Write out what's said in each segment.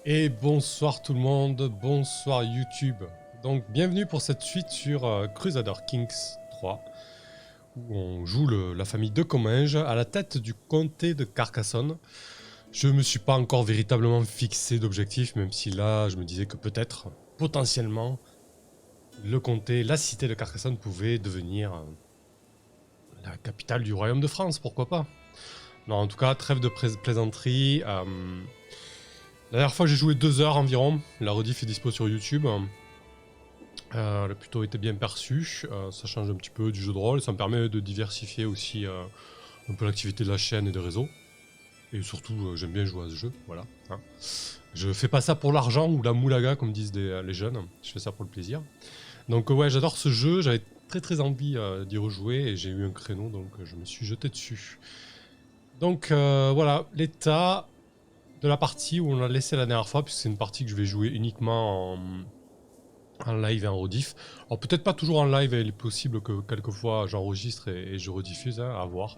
Et bonsoir tout le monde, bonsoir YouTube. Donc bienvenue pour cette suite sur Crusader Kings 3, où on joue la famille de Comminges à la tête du comté de Carcassonne. Je me suis pas encore véritablement fixé d'objectif, même si là je me disais que peut-être, potentiellement, le comté, la cité de Carcassonne pouvait devenir la capitale du royaume de France, pourquoi pas. Non, en tout cas, trêve de plaisanterie. La dernière fois j'ai joué 2 heures environ, la rediff est dispo sur YouTube. Elle a plutôt été bien perçue, ça change un petit peu du jeu de rôle, ça me permet de diversifier aussi un peu l'activité de la chaîne et des réseaux. Et surtout, j'aime bien jouer à ce jeu, voilà. Hein. Je fais pas ça pour l'argent ou la moulaga comme disent les jeunes, je fais ça pour le plaisir. Donc ouais, j'adore ce jeu, j'avais très envie d'y rejouer et j'ai eu un créneau donc je me suis jeté dessus. Donc voilà, l'état de la partie où on l'a laissé la dernière fois, puisque c'est une partie que je vais jouer uniquement en live et en rediff. Alors peut-être pas toujours en live, il est possible que quelquefois j'enregistre et je rediffuse, hein, à voir,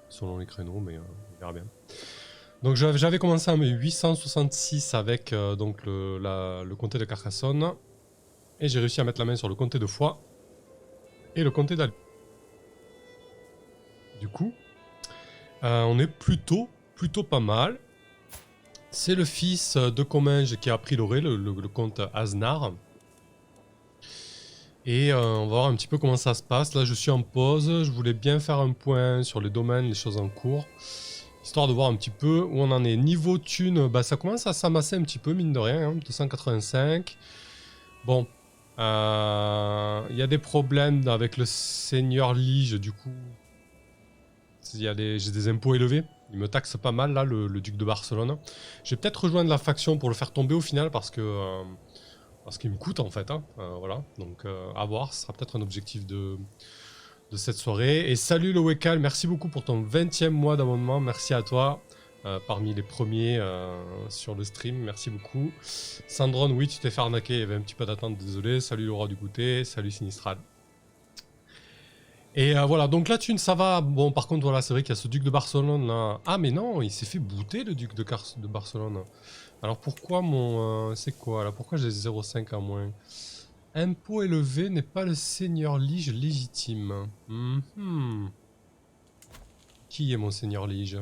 selon les créneaux, mais on verra bien. Donc j'avais commencé en 866 avec donc le comté de Carcassonne, et j'ai réussi à mettre la main sur le comté de Foix et le comté d'Albi. Du coup, on est plutôt pas mal. C'est le fils de Comminges qui a pris le relais, le comte Aznar. Et on va voir un petit peu comment ça se passe. Là, je suis en pause. Je voulais bien faire un point sur les domaines, les choses en cours. Histoire de voir un petit peu où on en est. Niveau thune, bah, ça commence à s'amasser un petit peu, mine de rien. Hein, 285. Bon. Il y a des problèmes avec le seigneur Lige, du coup. J'ai des impôts élevés. Il me taxe pas mal, là, le duc de Barcelone. Je vais peut-être rejoindre la faction pour le faire tomber au final, parce qu'il me coûte en fait, hein. Voilà, donc à voir, ce sera peut-être un objectif de cette soirée. Et salut le Wekal, merci beaucoup pour ton 20e mois d'abonnement, merci à toi, parmi les premiers sur le stream, merci beaucoup. Sandron, oui tu t'es fait arnaquer, il y avait un petit peu d'attente, désolé, salut le roi du goûter, salut Sinistral. Et voilà, donc la thune ça va, bon par contre voilà, c'est vrai qu'il y a ce duc de Barcelone là. Ah mais non, il s'est fait booter le duc de Barcelone. Alors pourquoi mon... c'est quoi là? Pourquoi j'ai 0,5 en moins? Impôt élevé n'est pas le seigneur Lige légitime. Qui est mon seigneur Lige?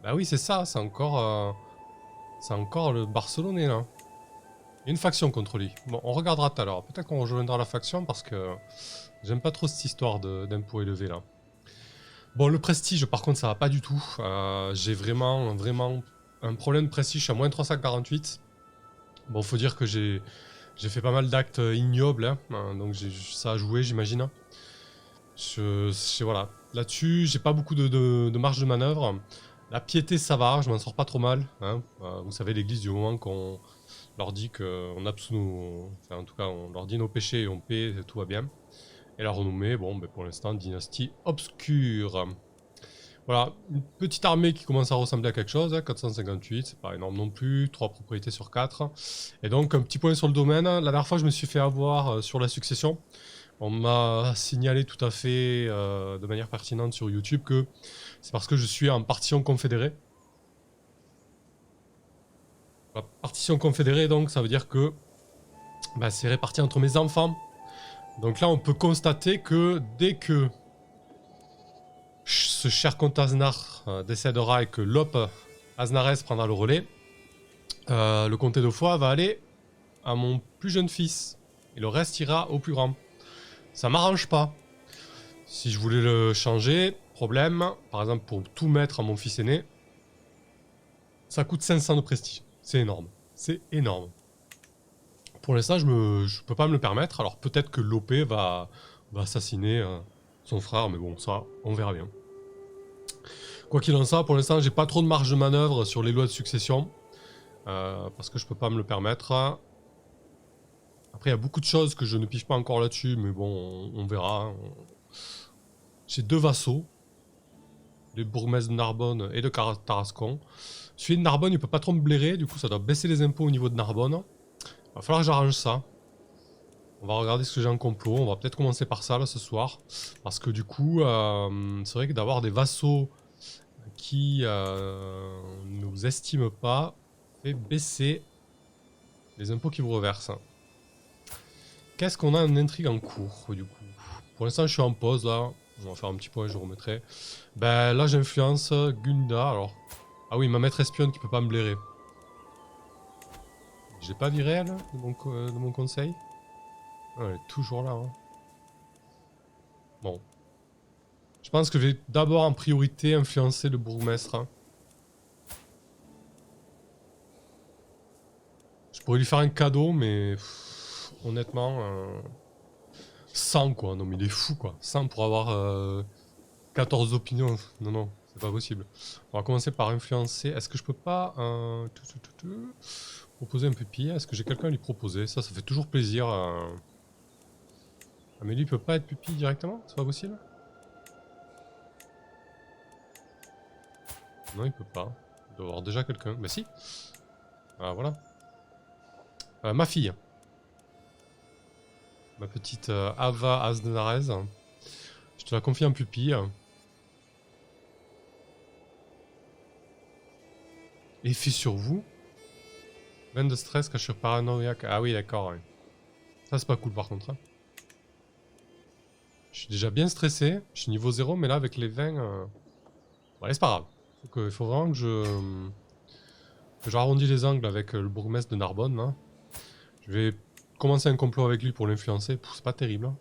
Bah oui c'est ça, c'est encore le Barcelonais là. Il y a une faction contre lui. Bon, on regardera tout à l'heure. Peut-être qu'on rejoindra la faction parce que j'aime pas trop cette histoire d'impôt élevé là. Bon, le prestige, par contre, ça va pas du tout. J'ai vraiment un problème de prestige. Je suis à moins 348. Bon, faut dire que j'ai fait pas mal d'actes ignobles. Hein, donc ça a joué, j'imagine. Voilà. Là-dessus, j'ai pas beaucoup de marge de manœuvre. La piété, ça va. Je m'en sors pas trop mal. Hein. Vous savez, l'église, du moment qu'on leur dit qu'on absout nos... Enfin, en tout cas, on leur dit nos péchés et on paie, tout va bien. Et la renommée, bon, ben pour l'instant, dynastie obscure. Voilà, une petite armée qui commence à ressembler à quelque chose, hein, 458, c'est pas énorme non plus, 3 propriétés sur 4. Et donc, un petit point sur le domaine, la dernière fois, je me suis fait avoir sur la succession. On m'a signalé tout à fait, de manière pertinente sur YouTube, que c'est parce que je suis en partition confédérée. La partition confédérée, donc, ça veut dire que bah, c'est réparti entre mes enfants. Donc là, on peut constater que dès que ce cher comte Aznar décédera et que Lope Aznarès prendra le relais, le comté de Foix va aller à mon plus jeune fils. Et le reste ira au plus grand. Ça m'arrange pas. Si je voulais le changer, problème, par exemple pour tout mettre à mon fils aîné, ça coûte 500 de prestige. C'est énorme. C'est énorme. Pour l'instant, je peux pas me le permettre. Alors peut-être que l'OP va assassiner son frère, mais bon, ça, on verra bien. Quoi qu'il en soit, pour l'instant, j'ai pas trop de marge de manœuvre sur les lois de succession. Parce que je peux pas me le permettre. Après, il y a beaucoup de choses que je ne pige pas encore là-dessus, mais bon, on verra. Hein. J'ai 2 vassaux. Les bourgmestres de Narbonne et de Tarascon. Celui de Narbonne, il peut pas trop me blairer, du coup ça doit baisser les impôts au niveau de Narbonne. Il va falloir que j'arrange ça. On va regarder ce que j'ai en complot, on va peut-être commencer par ça là ce soir. Parce que du coup, c'est vrai que d'avoir des vassaux qui nous estime pas fait baisser les impôts qu'ils vous reversent. Qu'est-ce qu'on a en intrigue en cours du coup? Pour l'instant je suis en pause là, on va faire un petit point, je remettrai. Ben là j'influence Gunda, alors... Ah oui, ma maître espionne qui peut pas me blairer. Je l'ai pas viré elle, de mon conseil? Ah, elle est toujours là. Hein. Bon. Je pense que je vais d'abord en priorité influencer le bourgmestre. Hein. Je pourrais lui faire un cadeau, mais honnêtement, 100 quoi. Non mais il est fou quoi. 100 pour avoir 14 opinions. Non, non, c'est pas possible. On va commencer par influencer. Est-ce que je peux pas proposer un pupille? Est-ce que j'ai quelqu'un à lui proposer? Ça fait toujours plaisir. Ah mais lui il peut pas être pupille directement? C'est pas possible? Non, il peut pas. Il doit avoir déjà quelqu'un. Bah si. Ah voilà. Ma fille. Ma petite Ava Asdenarez. Je te la confie en pupille. Effet sur vous. Veine de stress quand je suis paranoïaque. Ah oui, d'accord. Ouais. Ça, c'est pas cool par contre. Hein. Je suis déjà bien stressé. Je suis niveau 0, mais là, avec les 20... Bon, allez, c'est pas grave. Il faut vraiment que j'arrondis les angles avec le bourgmestre de Narbonne. Là. Je vais commencer un complot avec lui pour l'influencer. C'est pas terrible. Hein.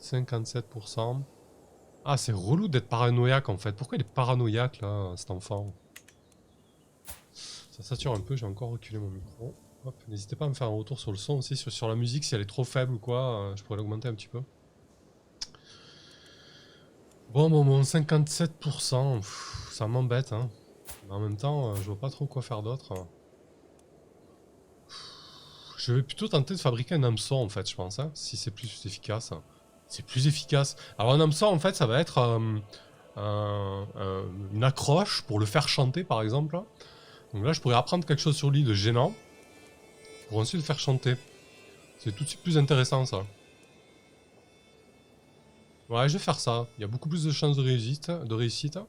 57%. Ah, c'est relou d'être paranoïaque en fait. Pourquoi il est paranoïaque là, cet enfant? Ça sature un peu, j'ai encore reculé mon micro. N'hésitez pas à me faire un retour sur le son aussi, sur la musique, si elle est trop faible ou quoi, je pourrais l'augmenter un petit peu. Bon, 57%, ça m'embête, hein. Mais en même temps, je vois pas trop quoi faire d'autre. Je vais plutôt tenter de fabriquer un hameçon en fait, je pense, hein, si c'est plus efficace. C'est plus efficace. Alors un hameçon en fait, ça va être une accroche pour le faire chanter par exemple. Donc là, je pourrais apprendre quelque chose sur lui de gênant pour ensuite le faire chanter. C'est tout de suite plus intéressant ça. Ouais, je vais faire ça. Il y a beaucoup plus de chances de réussite.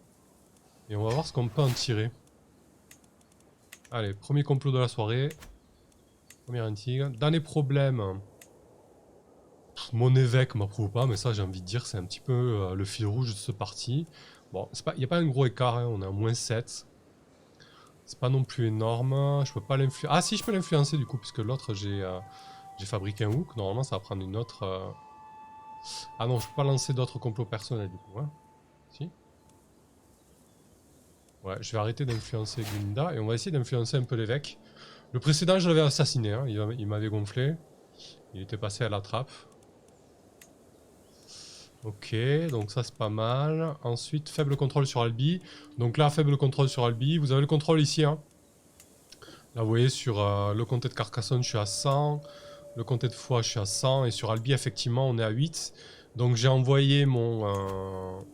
Et on va voir ce qu'on peut en tirer. Allez, premier complot de la soirée. Première intrigue. Dans les problèmes, mon évêque m'approuve pas, mais ça j'ai envie de dire c'est un petit peu le fil rouge de ce parti. Bon, il n'y a pas un gros écart, hein, on est à -7. C'est pas non plus énorme. Je peux pas l'influencer. Ah si, je peux l'influencer du coup, puisque l'autre j'ai fabriqué un hook. Normalement ça va prendre une autre... Ah non, je peux pas lancer d'autres complots personnels du coup. Hein. Si. Ouais, je vais arrêter d'influencer Gunda et on va essayer d'influencer un peu l'évêque. Le précédent, je l'avais assassiné, hein. Il m'avait gonflé. Il était passé à la trappe. Ok, donc ça c'est pas mal. Ensuite, faible contrôle sur Albi. Donc là, faible contrôle sur Albi. Vous avez le contrôle ici. Hein. Là, vous voyez, sur le comté de Carcassonne, je suis à 100. Le comté de Foix, je suis à 100. Et sur Albi, effectivement, on est à 8. Donc j'ai envoyé mon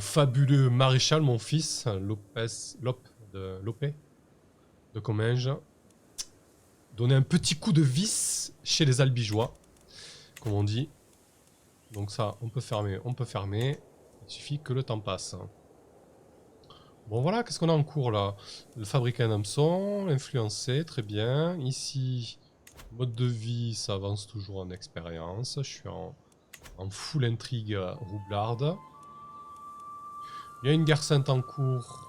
fabuleux maréchal, mon fils, Lopé de Comminges, donner un petit coup de vis chez les Albigeois, comme on dit. Donc ça, on peut fermer, on peut fermer. Il suffit que le temps passe. Bon voilà, qu'est-ce qu'on a en cours là? Le fabriquer un hameçon, influencer, très bien. Ici, mode de vie, ça avance toujours en expérience. Je suis en full intrigue roublarde. Il y a une guerre sainte en cours.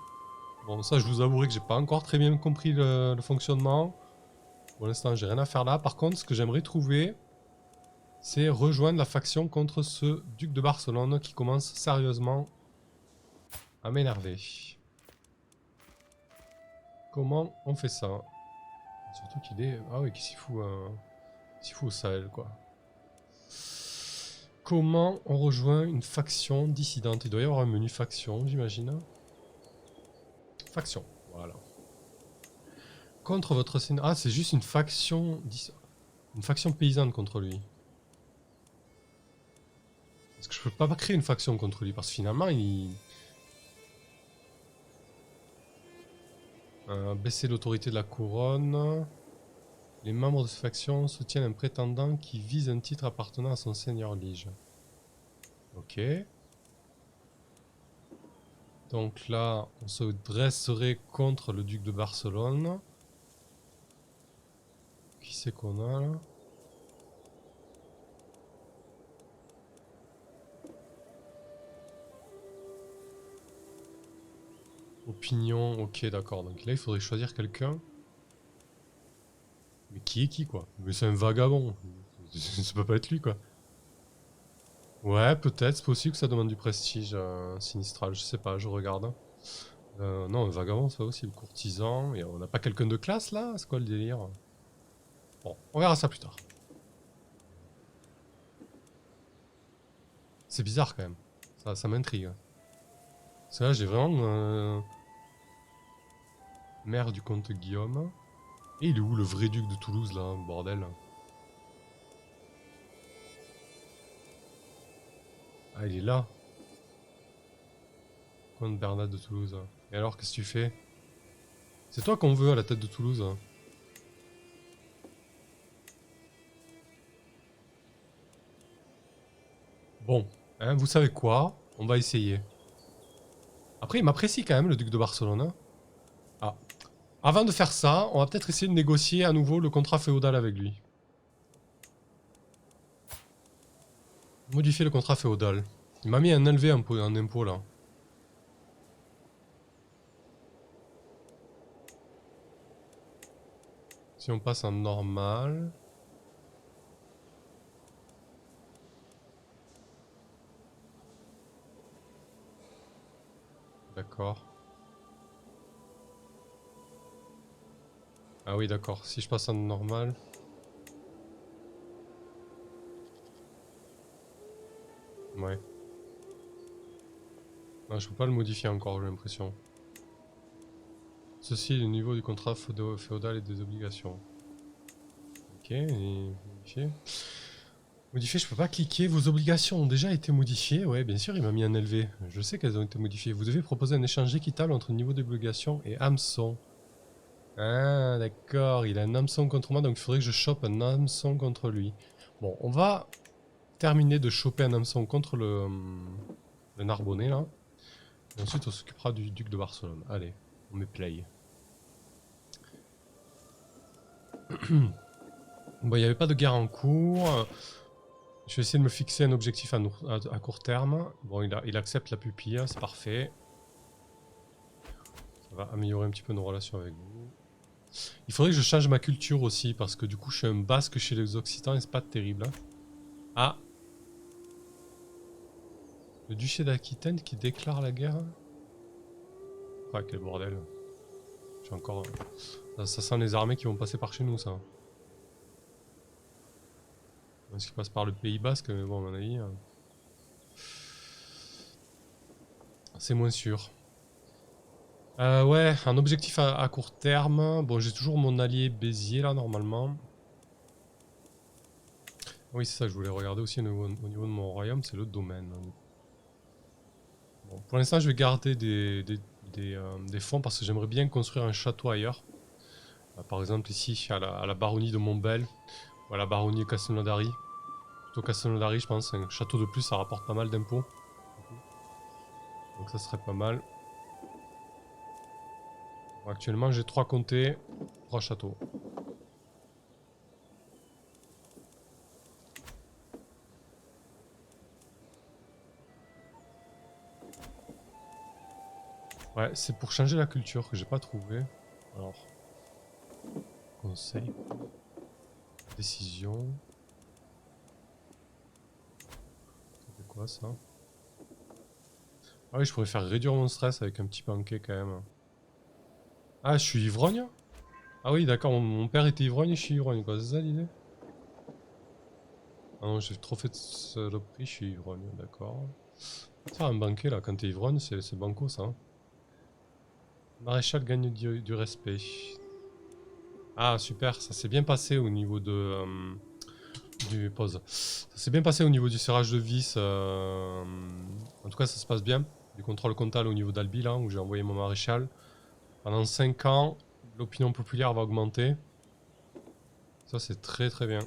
Bon, ça, je vous avouerai que j'ai pas encore très bien compris le fonctionnement. Pour l'instant, j'ai rien à faire là. Par contre, ce que j'aimerais trouver, c'est rejoindre la faction contre ce duc de Barcelone qui commence sérieusement à m'énerver. Comment on fait ça? Surtout qu'il est... Ah oui, qui s'y fout, au Sahel, quoi. Comment on rejoint une faction dissidente? Il doit y avoir un menu faction, j'imagine. Faction, voilà. Contre votre sénat... Ah, c'est juste une faction... Une faction paysanne contre lui. Est-ce que je peux pas créer une faction contre lui? Parce que finalement, il... baisser l'autorité de la couronne. Les membres de cette faction soutiennent un prétendant qui vise un titre appartenant à son seigneur lige. Ok. Donc là, on se dresserait contre le duc de Barcelone. Qui c'est qu'on a là? Opinion, ok d'accord. Donc là il faudrait choisir quelqu'un. Mais qui est qui quoi? Mais c'est un vagabond. Ça peut pas être lui quoi. Ouais peut-être, c'est possible que ça demande du prestige sinistral, je sais pas, je regarde. Non, un vagabond c'est pas possible. Courtisan, et on n'a pas quelqu'un de classe là? C'est quoi le délire? Bon, on verra ça plus tard. C'est bizarre quand même. Ça m'intrigue. Parce que là j'ai vraiment... maire du comte Guillaume. Et il est où le vrai duc de Toulouse là, bordel? Ah il est là. Comte Bernat de Toulouse. Et alors qu'est-ce que tu fais? C'est toi qu'on veut à la tête de Toulouse. Bon, hein, vous savez quoi? On va essayer. Après il m'apprécie quand même le duc de Barcelone. Hein. Ah. Avant de faire ça, on va peut-être essayer de négocier à nouveau le contrat féodal avec lui. Modifier le contrat féodal. Il m'a mis un élevé en impôt là. Si on passe en normal... D'accord. Ah oui d'accord, si je passe en normal... Ouais. Non, je peux pas le modifier encore, j'ai l'impression. Ceci est le niveau du contrat féodal et des obligations. Ok, et modifier. Modifier, je peux pas cliquer. Vos obligations ont déjà été modifiées. Ouais, bien sûr, il m'a mis un élevé. Je sais qu'elles ont été modifiées. Vous devez proposer un échange équitable entre niveau d'obligation et hameçon. Ah, d'accord. Il a un hameçon contre moi, donc il faudrait que je chope un hameçon contre lui. Bon, on va terminer de choper un hameçon contre le Narbonnais, là. Et ensuite, on s'occupera du duc de Barcelone. Allez, on met play. Bon, il n'y avait pas de guerre en cours. Je vais essayer de me fixer un objectif à court terme. Bon, il accepte la pupille, c'est parfait. Ça va améliorer un petit peu nos relations avec vous. Il faudrait que je change ma culture aussi, parce que du coup, je suis un basque chez les Occitans et c'est pas terrible. Hein. Ah! Le duché d'Aquitaine qui déclare la guerre. Ah, quel bordel. Je suis encore... Ça sent les armées qui vont passer par chez nous, ça. Est-ce qu'ils passent par le Pays Basque, mais bon, à mon avis... c'est moins sûr. Ouais, un objectif à court terme. Bon, j'ai toujours mon allié Béziers, là, normalement. Oui, c'est ça, je voulais regarder aussi au niveau de mon royaume, c'est le domaine. Bon, pour l'instant, je vais garder des fonds parce que j'aimerais bien construire un château ailleurs. Par exemple, ici, à la baronnie de Montbel, ou à la baronnie de Castelnaudary. Plutôt Castelnaudary, je pense, un château de plus, ça rapporte pas mal d'impôts. Donc ça serait pas mal. Bon, actuellement, j'ai 3 comtés, 3 châteaux. Ouais, c'est pour changer la culture que j'ai pas trouvé. Alors, conseil, décision. C'est quoi ça? Ah oui, je pourrais faire réduire mon stress avec un petit banquet quand même. Ah, je suis ivrogne? Ah oui, d'accord, mon père était ivrogne et je suis ivrogne, quoi, c'est ça l'idée? Ah non, j'ai trop fait de saloperie, je suis ivrogne, d'accord. Faire un banquet là, quand t'es ivrogne, c'est banco ça. Hein. Maréchal gagne du respect. Ah super, ça s'est bien passé au niveau de... du pause. Ça s'est bien passé au niveau du serrage de vis. En tout cas, ça se passe bien. Du contrôle comptable au niveau d'Albi, là, où j'ai envoyé mon maréchal. Pendant 5 ans, l'opinion populaire va augmenter. Ça, c'est très très bien.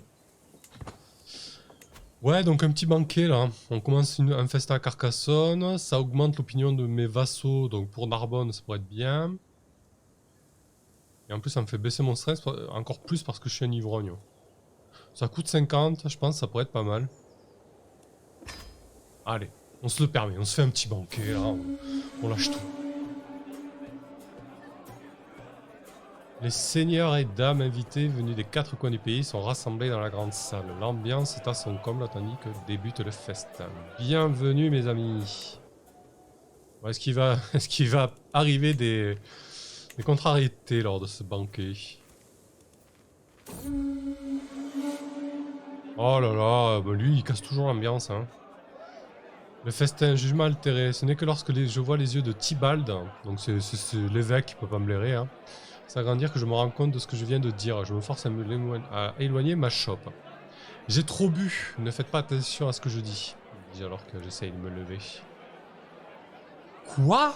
Ouais, donc un petit banquet là. On commence un festin à Carcassonne. Ça augmente l'opinion de mes vassaux. Donc pour Narbonne, ça pourrait être bien. Et en plus, ça me fait baisser mon stress encore plus parce que je suis un ivrogne. Ça coûte 50, je pense, ça pourrait être pas mal. Allez, on se le permet. On se fait un petit banquet là. On lâche tout. Les seigneurs et dames invités venus des 4 coins du pays sont rassemblés dans la grande salle. L'ambiance est à son comble tandis que débute le festin. Bienvenue mes amis. Bon, est-ce qu'il va arriver des contrariétés lors de ce banquet? Oh là là, bah lui il casse toujours l'ambiance. Hein. Le festin, jugement altéré. Ce n'est que lorsque je vois les yeux de Tybalt, donc c'est l'évêque qui peut pas me blairer, hein, s'agrandir que je me rends compte de ce que je viens de dire. Je me force à éloigner ma chope. J'ai trop bu, ne faites pas attention à ce que je dis. Dis alors que j'essaye de me lever. Quoi?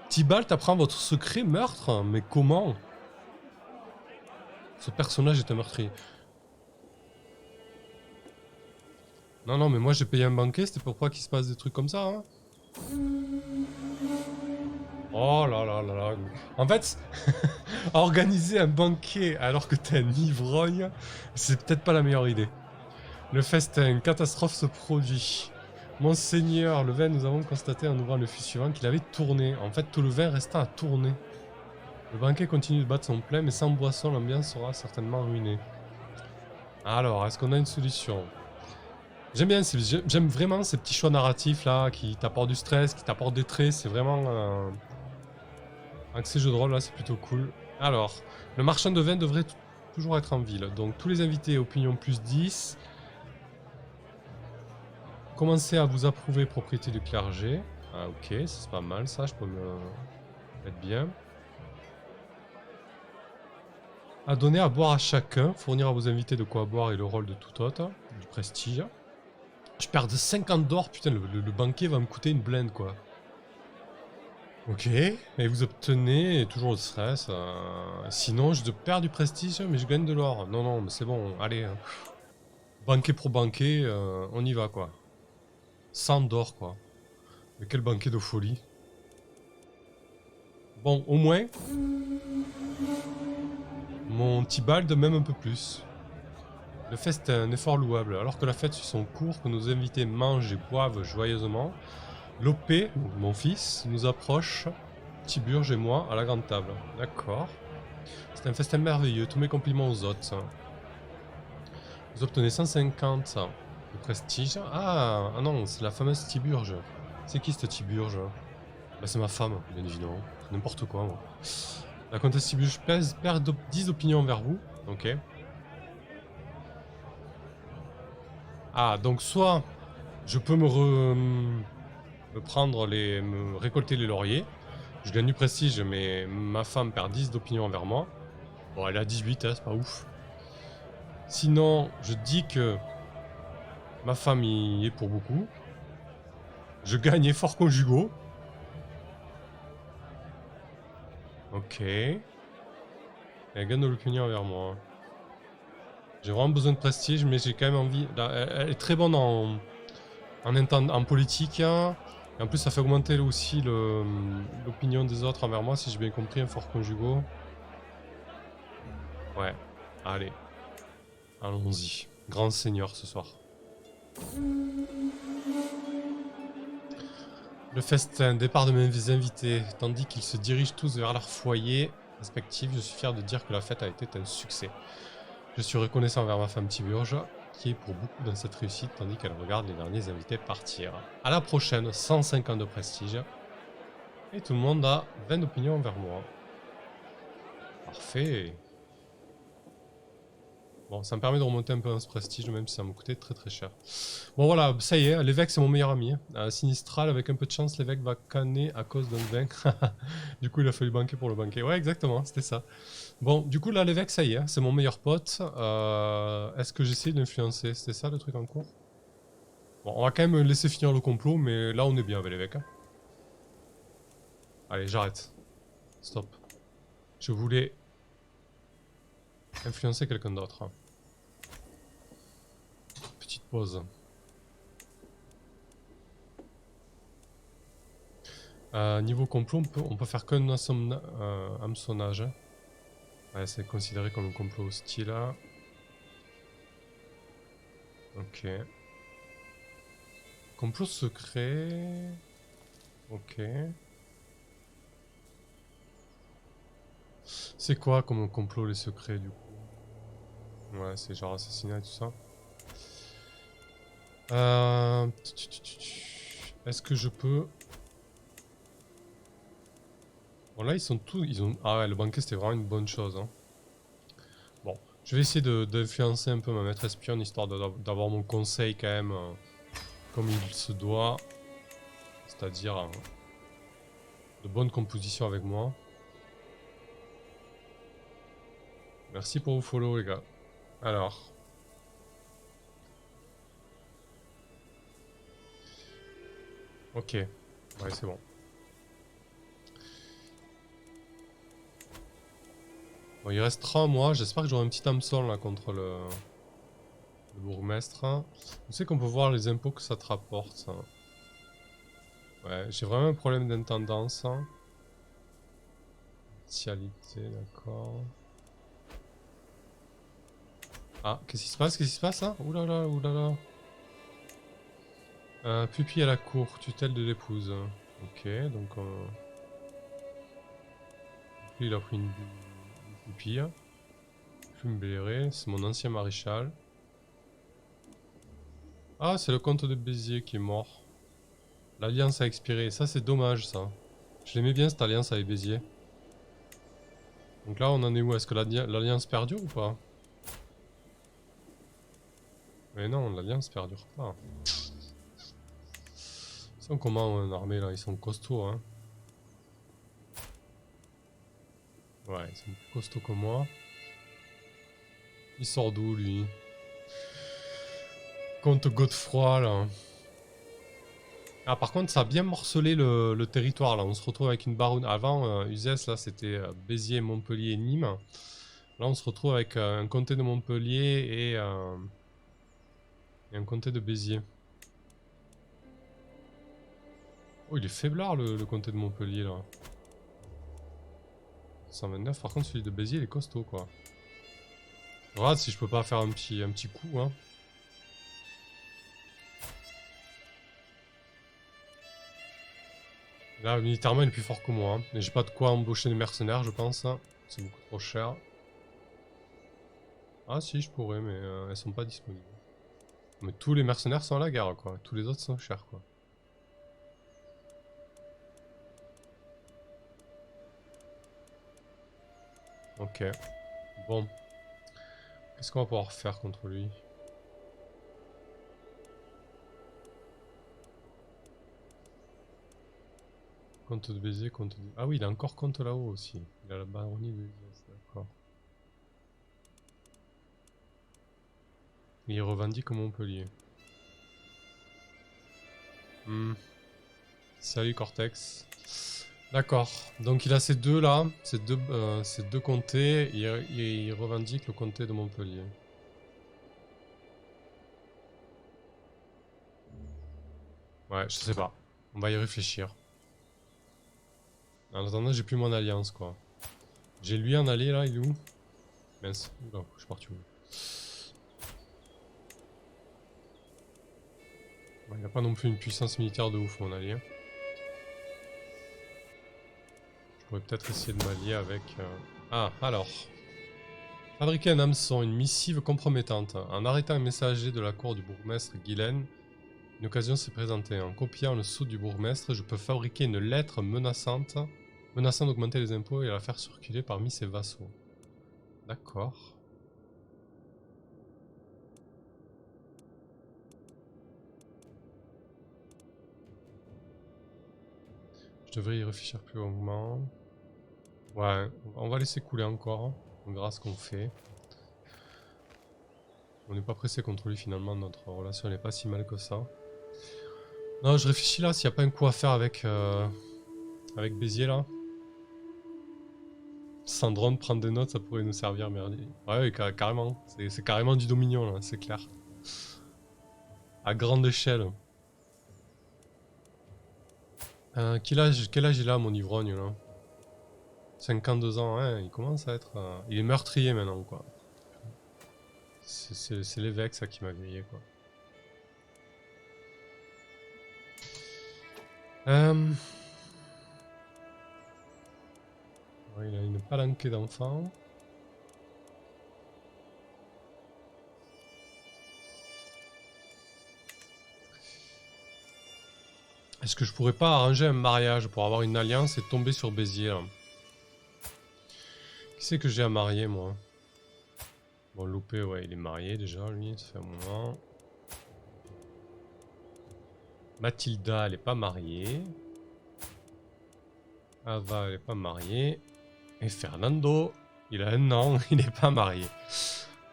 Tybalt apprend votre secret meurtre? Mais comment? Ce personnage est un meurtrier. Non, non, mais moi j'ai payé un banquet, c'était pour pas qu'il se passe des trucs comme ça. Hein. Oh là là là là. En fait, organiser un banquet alors que t'es un ivrogne, c'est peut-être pas la meilleure idée. Le festin, une catastrophe se produit. Monseigneur, le vin, nous avons constaté en ouvrant le fût suivant qu'il avait tourné. En fait, tout le vin restant à tourner. Le banquet continue de battre son plein, mais sans boisson, l'ambiance sera certainement ruinée. Alors, est-ce qu'on a une solution? J'aime vraiment ces petits choix narratifs là, qui t'apportent du stress, qui t'apportent des traits, c'est vraiment... avec ces jeux de rôle là, c'est plutôt cool. Alors, le marchand de vin devrait toujours être en ville. Donc, tous les invités, opinion plus 10. Commencez à vous approuver propriété du clergé. Ah ok, c'est pas mal ça, je peux me mettre bien. À donner à boire à chacun, fournir à vos invités de quoi boire et le rôle de tout autre, du prestige. Je perds de 50 d'or, putain, le banquet va me coûter une blinde quoi. Ok, et vous obtenez toujours le stress. Sinon, je perds du prestige, mais je gagne de l'or. Non, non, mais c'est bon, allez. Hein. Banquet pour banquet, on y va quoi. 100 d'or quoi. Mais quel banquet de folie. Bon, au moins, mon Tybalt même un peu plus. Le fest est un effort louable. Alors que la fête suit son cours, que nos invités mangent et boivent joyeusement, Lopé, mon fils, nous approche, Tiburge et moi, à la grande table. D'accord. C'est un festin merveilleux, tous mes compliments aux hôtes. Vous obtenez 150 de prestige. Ah non, c'est la fameuse Tiburge. C'est qui cette Tiburge? Bah c'est ma femme, bien évidemment. N'importe quoi, moi. La comtesse Tiburge perd 10 opinions envers vous. Ok. Ah, donc soit je peux me récolter les lauriers. Je gagne du prestige, mais ma femme perd 10 d'opinion envers moi. Bon, elle a 18, hein, c'est pas ouf. Sinon, je dis que ma femme y est pour beaucoup. Je gagne efforts conjugaux. Ok. Elle gagne de l'opinion envers moi. J'ai vraiment besoin de prestige, mais j'ai quand même envie... Elle est très bonne en politique. Hein. Et en plus, ça fait augmenter aussi l'opinion des autres envers moi, si j'ai bien compris, efforts conjugaux. Ouais, allez. Allons-y. Grand seigneur ce soir. Le festin, départ de mes invités. Tandis qu'ils se dirigent tous vers leur foyer respectif, je suis fier de dire que la fête a été un succès. Je suis reconnaissant envers ma femme Tiburge, qui est pour beaucoup dans cette réussite, tandis qu'elle regarde les derniers invités partir. À la prochaine, 150 de prestige. Et tout le monde a 20 d'opinion envers moi. Parfait. Bon, ça me permet de remonter un peu dans ce prestige, même si ça me coûtait très très cher. Bon voilà, ça y est, l'évêque c'est mon meilleur ami. Sinistral, avec un peu de chance, l'évêque va canner à cause d'un vin. Du coup, il a fallu banquer pour le banquet. Ouais, exactement, c'était ça. Bon, du coup, là, l'évêque, ça y est, c'est mon meilleur pote. Est-ce que j'essaie de l'influencer? C'était ça le truc en cours? Bon, on va quand même laisser finir le complot, mais là, on est bien avec l'évêque. Hein. Allez, j'arrête. Stop. Je voulais influencer quelqu'un d'autre. suppose. Niveau complot, on peut faire qu'un hameçonnage. Hein. Ouais, c'est considéré comme un complot hostile. Ok. Complot secret. Ok. C'est quoi comme complot les secrets du coup? Ouais, c'est genre assassinat et tout ça. Est-ce que je peux... Bon là ils sont tous... Ah ouais, le banquet c'était vraiment une bonne chose. Hein. Bon, je vais essayer d'influencer un peu ma maître espionne histoire d'avoir mon conseil quand même comme il se doit. C'est-à-dire de bonne composition avec moi. Merci pour vos follow les gars. Alors... Ok, ouais c'est bon. Bon, il reste 3 mois, j'espère que j'aurai un petit hameçon là contre le bourgmestre. On sait qu'on peut voir les impôts que ça te rapporte. Ça. Ouais, j'ai vraiment un problème d'intendance. Initialité, d'accord. Ah, qu'est-ce qui se passe? Qu'est-ce qui se passe là? Oulala, oulala. Pupille à la cour, tutelle de l'épouse. Ok, donc lui il a pris une pupille. Fume Béléré, c'est mon ancien maréchal. Ah, c'est le comte de Béziers qui est mort. L'alliance a expiré, ça c'est dommage ça. Je l'aimais bien cette alliance avec Béziers. Donc là on en est où? Est-ce que l'alliance perdure ou pas? Mais non, l'alliance perdure pas. Ils sont comment en armée là? Ils sont costauds hein. Ouais, ils sont plus costauds que moi. Il sort d'où lui? Comte Godefroy là. Ah par contre ça a bien morcelé le territoire là. On se retrouve avec une baronne. Avant Uzès là c'était Béziers, Montpellier, Nîmes. Là on se retrouve avec un comté de Montpellier et un comté de Béziers. Oh il est faiblard le comté de Montpellier là. 129 par contre celui de Béziers il est costaud quoi. Je regarde si je peux pas faire un petit coup hein. Là militairement il est plus fort que moi. Hein. Mais j'ai pas de quoi embaucher des mercenaires je pense. Hein. C'est beaucoup trop cher. Ah si je pourrais mais elles sont pas disponibles. Mais tous les mercenaires sont à la guerre quoi. Tous les autres sont chers quoi. Ok. Bon. Qu'est-ce qu'on va pouvoir faire contre lui? Comte de Béziers, comte de... Ah oui, il a encore comte là-haut aussi. Il a la baronnie de Béziers, d'accord. Il revendique Montpellier. Hmm. Salut Cortex. D'accord. Donc il a ces deux là, ces deux comtés. Il revendique le comté de Montpellier. Ouais, je sais pas. On va y réfléchir. En attendant, j'ai plus mon alliance quoi. J'ai lui en allié là, il est où? Mince. Oula, je suis parti où? Il n'a pas non plus une puissance militaire de ouf mon allié. Je pourrais peut-être essayer de m'allier avec... Ah, alors. Fabriquer un hameçon, une missive compromettante. En arrêtant un messager de la cour du bourgmestre Guylaine, une occasion s'est présentée. En copiant le sceau du bourgmestre, je peux fabriquer une lettre menaçant d'augmenter les impôts et la faire circuler parmi ses vassaux. D'accord. Je devrais y réfléchir plus longuement. Ouais, on va laisser couler encore. On verra ce qu'on fait. On n'est pas pressé contre lui finalement, notre relation n'est pas si mal que ça. Non, je réfléchis là s'il n'y a pas un coup à faire avec, avec Béziers là. Sandrone prendre des notes, ça pourrait nous servir, merdi. Ouais, carrément. C'est carrément du Dominion là, c'est clair. à grande échelle. Quel âge il a mon ivrogne là? 52 ans, hein, il commence à être... il est meurtrier maintenant quoi. C'est l'évêque ça qui m'a grillé quoi. Ouais, il a une palanquée d'enfants. Est-ce que je pourrais pas arranger un mariage pour avoir une alliance et tomber sur Béziers là? Qui c'est que j'ai à marier moi? Bon, Loupé, ouais, il est marié déjà lui, ça fait un moment. Mathilda, elle est pas mariée. Ava, elle est pas mariée. Et Fernando, il a 1 an, il n'est pas marié.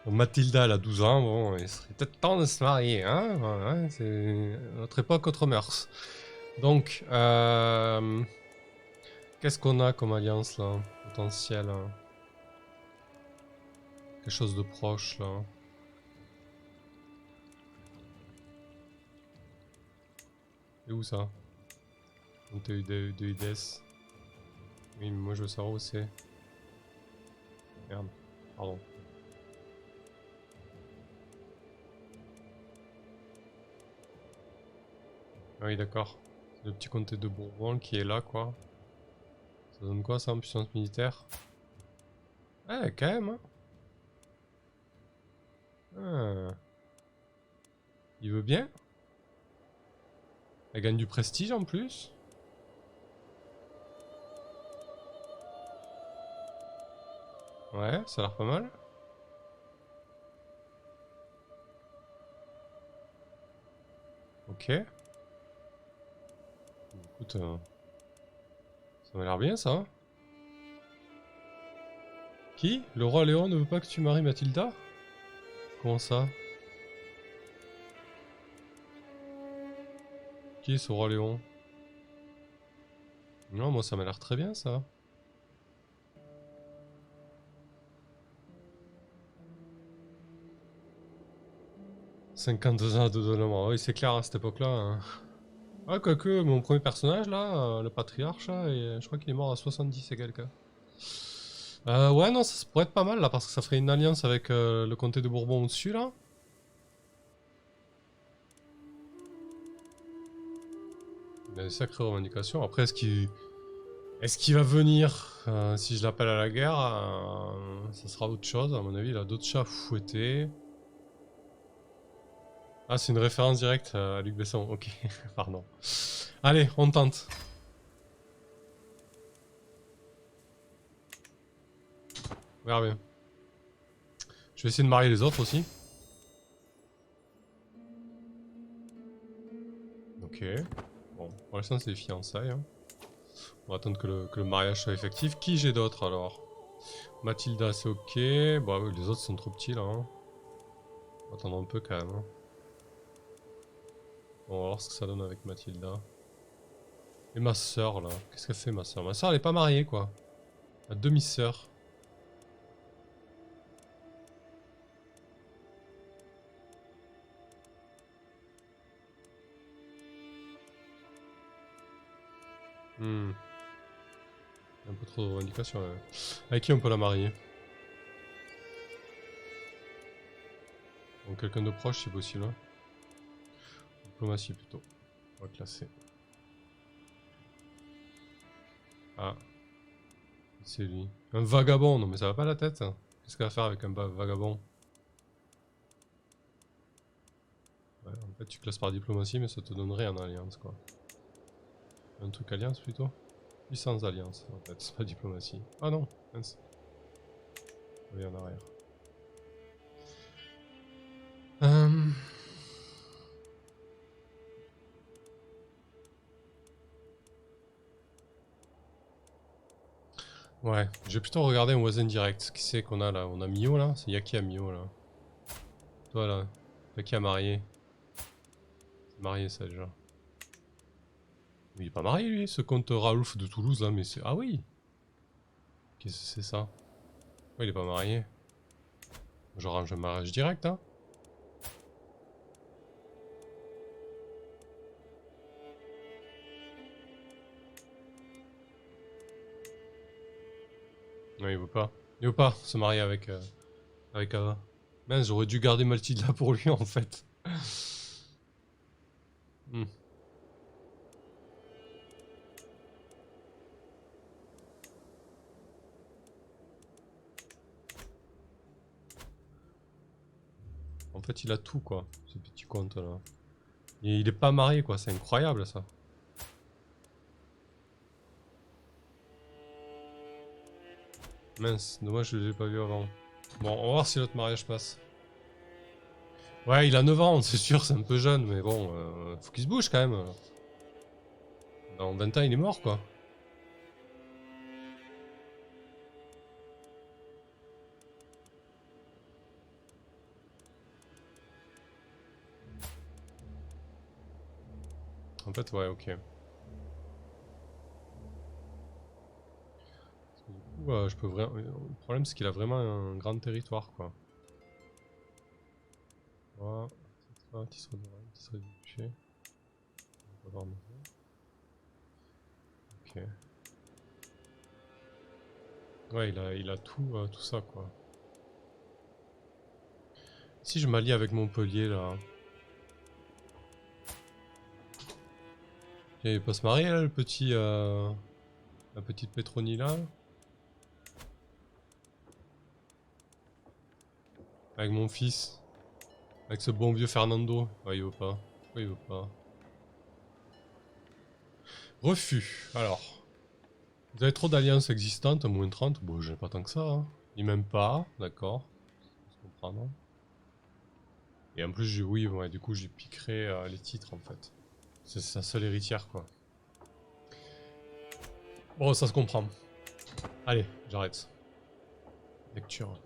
Donc Mathilda, elle a 12 ans, bon, il serait peut-être temps de se marier, hein, ouais, c'est notre époque, autre mœurs. Donc, qu'est-ce qu'on a comme alliance là, potentielle hein? Quelque chose de proche là. Et où ça? de UDS. Oui, mais moi je veux savoir où c'est. Merde, pardon. Ah oui, d'accord. C'est le petit comté de Bourbon qui est là, quoi. Ça donne quoi ça en puissance militaire? Ouais, quand même, hein. Ah. Il veut bien. Elle gagne du prestige en plus. Ouais, ça a l'air pas mal. Ok. Écoute, ça m'a l'air bien ça. Qui? Le roi Léon ne veut pas que tu maries Mathilda? Comment ça? Qui est ce roi Léon? Non, moi ça m'a l'air très bien ça. « 52 ans de donnement. Oui, c'est clair à cette époque-là. Hein. Ah, quoique, mon premier personnage là, le patriarche, là, je crois qu'il est mort à 70 et quelques. Ouais, non, ça pourrait être pas mal là, parce que ça ferait une alliance avec le comté de Bourbon au-dessus là. Il a des sacrées revendications. Après, est-ce qu'il va venir si je l'appelle à la guerre ça sera autre chose, à mon avis. Il a d'autres chats à fouetter. Ah, c'est une référence directe à Luc Besson. Ok, pardon. Allez, on tente. On verra bien. Je vais essayer de marier les autres aussi. Ok. Bon, pour l'instant, c'est les fiançailles. Hein. On va attendre que le mariage soit effectif. Qui j'ai d'autres alors? Mathilda, c'est ok. Bah oui, les autres sont trop petits là. Hein. On va attendre un peu quand même. Hein. On va voir ce que ça donne avec Mathilda. Et ma soeur là. Qu'est-ce qu'elle fait ma soeur? Ma soeur elle est pas mariée quoi. Ma demi-sœur. Hmm. Un peu trop de revendications. Ouais. Avec qui on peut la marier? Donc quelqu'un de proche si possible. Hein. Diplomatie plutôt. On va classer. Ah, c'est lui. Un vagabond, non mais ça va pas la tête. Hein. Qu'est-ce qu'elle va faire avec un vagabond? Ouais, en fait tu classes par diplomatie mais ça te donnerait en alliance quoi. Un truc alliance plutôt? Puissance alliance en fait, c'est pas diplomatie. Ah non, mince. Oui en arrière. Ouais, je vais plutôt regarder un voisin direct. Qui c'est qu'on a là? On a Mio là? Y'a qui à Mio là? Toi là? Y'a qui a marié? C'est marié ça déjà. Mais il est pas marié lui, ce comte Raoulf de Toulouse là, mais c'est... Ah oui! Qu'est-ce que c'est ça? Ouais, il est pas marié. J'arrange un mariage direct hein? Non, il veut pas. Il veut pas se marier avec Ava. Mince, j'aurais dû garder Mathilda pour lui en fait. Hmm. En fait, il a tout quoi, ce petit compte là. Et il est pas marié quoi, c'est incroyable ça. Mince, dommage je l'ai pas vu avant. Bon, on va voir si l'autre mariage passe. Ouais, il a 9 ans, c'est sûr, c'est un peu jeune, mais bon, faut qu'il se bouge quand même. Dans 20 ans, il est mort quoi. En fait, ouais, ok. Du coup, je peux vraiment. Le problème, c'est qu'il a vraiment un grand territoire quoi. Voilà, c'est ça, tisserait d'oreille, tisserait du bûcher. On va voir maintenant. Ok. Ouais, il a tout, tout ça quoi. Si je m'allie avec Montpellier là. Il peut se marier là, le petit. La petite Pétronie là. Avec mon fils. Avec ce bon vieux Fernando. Ouais, il veut pas. Pourquoi il veut pas? Refus. Alors. Vous avez trop d'alliances existantes, moins 30. Bon, j'ai pas tant que ça. Hein. Il m'aime pas, d'accord. Je peux comprendre. Et en plus, oui, ouais, du coup, j'ai piquerai les titres en fait. C'est sa seule héritière quoi. Bon, ça se comprend. Allez, j'arrête. Lecture.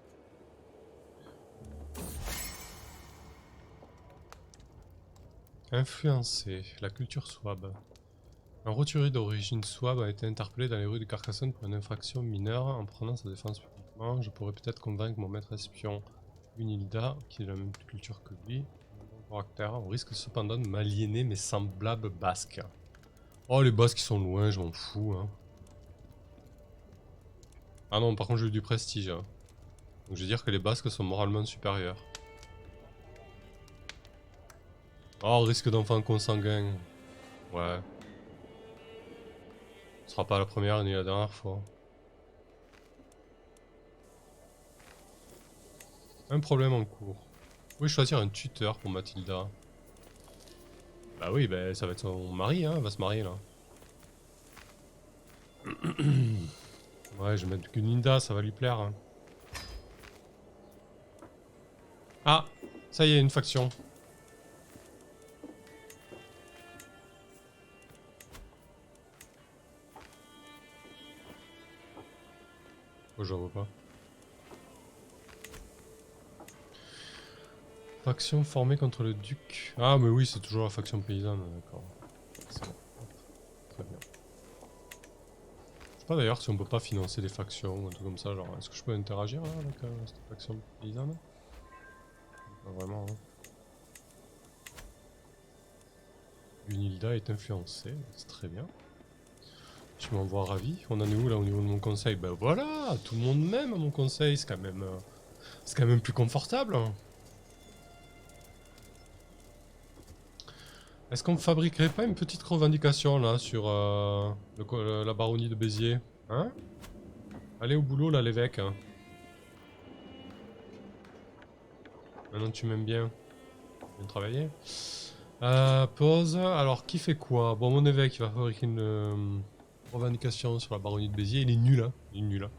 Influencer la culture souabe. Un roturier d'origine souabe a été interpellé dans les rues de Carcassonne pour une infraction mineure en prenant sa défense publiquement. Je pourrais peut-être convaincre mon maître espion Unilda, qui est de la même culture que lui. Bon caractère, on risque cependant de m'aliéner mes semblables basques. Oh, les basques qui sont loin, je m'en fous. Hein. Ah non, par contre, j'ai eu du prestige. Hein. Donc je veux dire que les basques sont moralement supérieurs. Oh, risque d'enfant consanguin. Ouais. Ce sera pas la première ni la dernière fois. Un problème en cours. Vous pouvez choisir un tuteur pour Mathilda. Bah oui, bah, ça va être son mari, hein, elle va se marier là. Ouais, je vais mettre Guninda, ça va lui plaire. Hein. Ah, ça y est, une faction. Oh, je vois pas. Faction formée contre le duc. Ah, mais oui, c'est toujours la faction paysanne, d'accord. C'est bon. Très bien. Je sais pas d'ailleurs si on peut pas financer des factions ou un truc comme ça, genre, est-ce que je peux interagir là, avec cette faction paysanne? Pas vraiment, hein. Unilda est influencée, c'est très bien. Tu m'envoies ravi. On en est où là au niveau de mon conseil? Ben voilà, tout le monde m'aime à mon conseil, c'est quand même plus confortable. Hein. Est-ce qu'on ne fabriquerait pas une petite revendication là sur la baronnie de Béziers? Hein? Allez au boulot là l'évêque. Hein. Maintenant tu m'aimes bien. Bien travaillé. Pause. Alors qui fait quoi? Bon mon évêque il va fabriquer une revendication sur la baronnie de Béziers. Il est nul hein. Il est nul. Hein.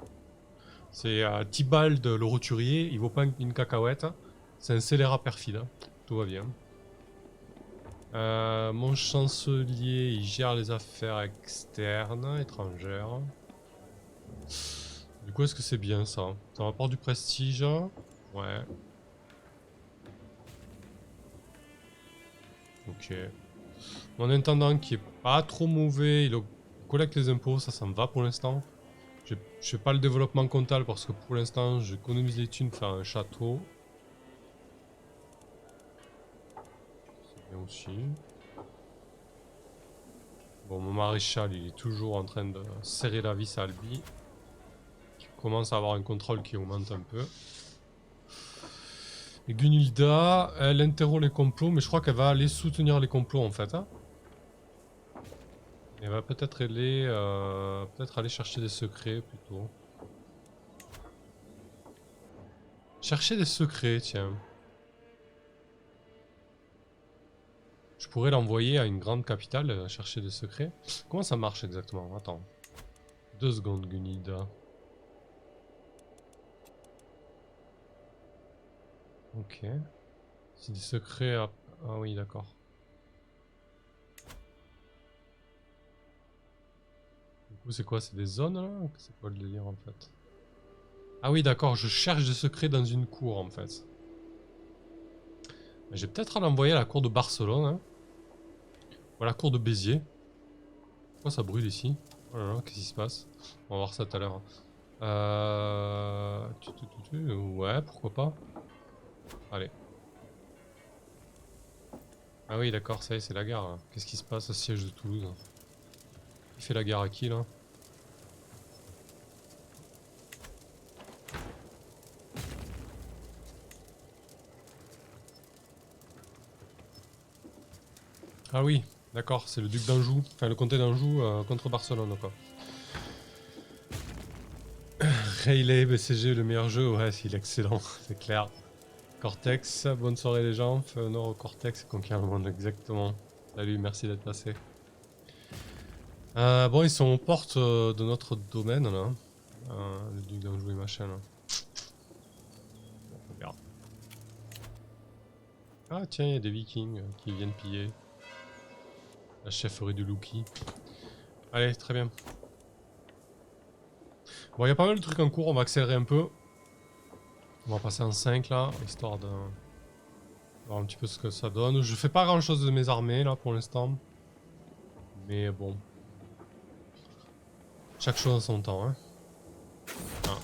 C'est Tibald le roturier, il vaut pas une cacahuète. C'est un scélérat perfide. Hein. Tout va bien. Mon chancelier, il gère les affaires externes, étrangères. Du coup, est-ce que c'est bien ça? Ça rapporte du prestige. Ouais. Ok. Mon intendant qui est pas trop mauvais, il collecte les impôts, ça me va pour l'instant. Je fais pas le développement comptable parce que pour l'instant, j'économise les thunes pour faire un château. C'est bien aussi. Bon, mon maréchal, il est toujours en train de serrer la vis à Albi. commence à avoir un contrôle qui augmente un peu. Et Gunilda, elle interrompt les complots, mais je crois qu'elle va aller soutenir les complots en fait. Hein. Elle va peut-être aller chercher des secrets plutôt. Chercher des secrets, tiens. Je pourrais l'envoyer à une grande capitale chercher des secrets. Comment ça marche exactement? Attends. 2 secondes, Gunilda. Ok. C'est des secrets à... Ah oui, d'accord. Du coup, c'est quoi? C'est des zones là? C'est quoi le délire en fait? Ah oui, d'accord, je cherche des secrets dans une cour en fait. Je vais peut-être l'envoyer à la cour de Barcelone. Hein. Ou à la cour de Béziers. Pourquoi ça brûle ici? Oh là là, qu'est-ce qui se passe? On va voir ça tout à l'heure. Ouais, pourquoi pas. Allez. Ah oui, d'accord, ça y est, c'est la gare. Qu'est-ce qui se passe au siège de Toulouse? Qui fait la gare à qui là? Ah oui, d'accord, c'est le duc d'Anjou. Enfin, le comté d'Anjou contre Barcelone, quoi. Rayleigh, BCG, le meilleur jeu, ouais, il est excellent, c'est clair. Cortex, bonne soirée les gens. Fais honneur au Cortex, conquiert le monde, exactement. Salut, merci d'être passé. Bon, ils sont aux portes de notre domaine, là. Le duc d'Anjou et machin, là. Bon, on verra. Ah, tiens, il y a des vikings qui viennent piller. La chefferie de Luki. Allez, très bien. Bon, il y a pas mal de trucs en cours, on va accélérer un peu. On va passer en 5 là, histoire de voir un petit peu ce que ça donne. Je fais pas grand chose de mes armées là pour l'instant. Mais bon. Chaque chose en son temps. Hein. Ah.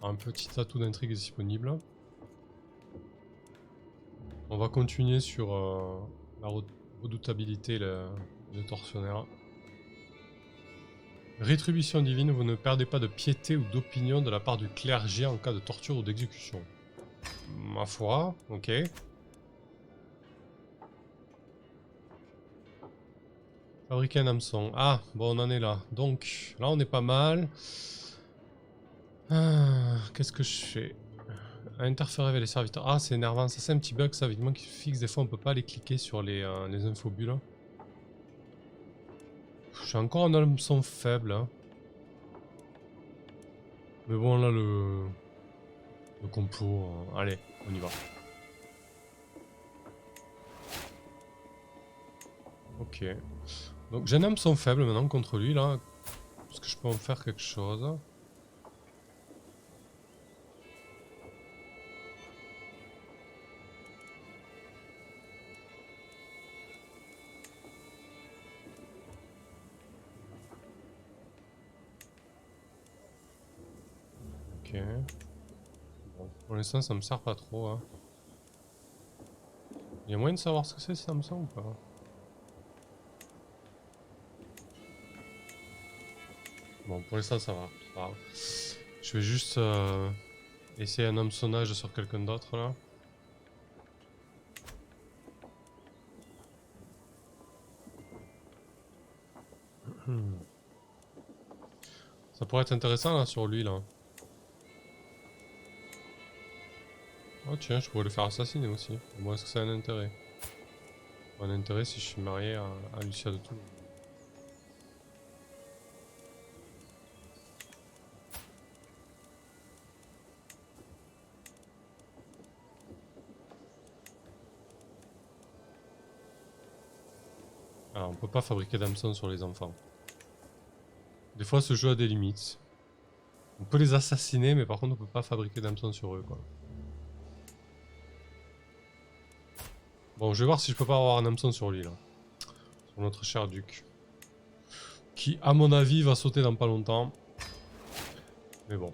Un petit atout d'intrigue est disponible. On va continuer sur la redoutabilité, le tortionnaire. Rétribution divine, vous ne perdez pas de piété ou d'opinion de la part du clergé en cas de torture ou d'exécution. Ma foi, ok. Fabriquer un hameçon. Ah, bon, on en est là. Donc, là, on est pas mal. Ah, qu'est-ce que je fais? Interférer avec les serviteurs. Ah, c'est énervant. Ça, c'est un petit bug, ça, évidemment, qui fixe. Des fois, on peut pas aller cliquer sur les infobulles. J'ai encore un hameçon faible. Hein. Mais bon, là, le complot. Allez, on y va. Ok. Donc, j'ai un hameçon faible maintenant contre lui, là. Est-ce que je peux en faire quelque chose? Ok. Bon, pour l'instant, ça me sert pas trop. Hein. Il y a moyen de savoir ce que c'est, hameçon ou pas? Bon, pour l'instant, ça va. C'est pas grave. Je vais juste essayer un hameçonnage sur quelqu'un d'autre, là. Ça pourrait être intéressant, là, sur lui, là. Oh, tiens, je pourrais le faire assassiner aussi. Bon, est-ce que ça a un intérêt? Un intérêt si je suis marié à Lucia de Toulouse. Alors, on peut pas fabriquer d'hameçon sur les enfants. Des fois, ce jeu a des limites. On peut les assassiner, mais par contre, on peut pas fabriquer d'hameçon sur eux, quoi. Bon, je vais voir si je peux pas avoir un hameçon sur lui, là. Sur notre cher duc. Qui, à mon avis, va sauter dans pas longtemps. Mais bon.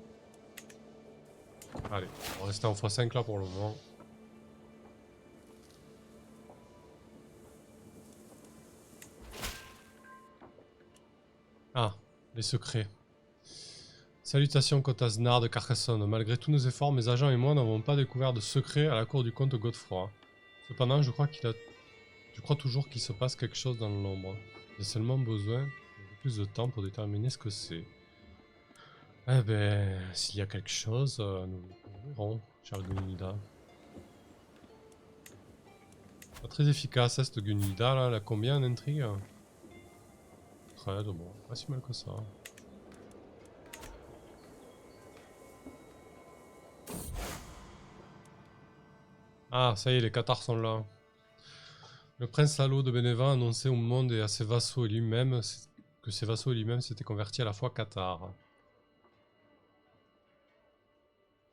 Allez, on va rester en x5 là pour le moment. Ah, les secrets. Salutations, comte Aznar de Carcassonne. Malgré tous nos efforts, mes agents et moi n'avons pas découvert de secret à la cour du comte Godefroy. Cependant, je crois toujours qu'il se passe quelque chose dans l'ombre. J'ai seulement besoin de plus de temps pour déterminer ce que c'est. Eh ben, s'il y a quelque chose, nous verrons, cher Gunilda. Pas très efficace, hein, cette Gunilda là. Elle a combien en intrigue? 13, bon, pas si mal que ça. Ah, ça y est, les Cathares sont là. Le prince Lalo de Bénévent annonçait au monde et à ses vassaux et lui-même que ses vassaux et lui-même s'étaient convertis à la foi cathare.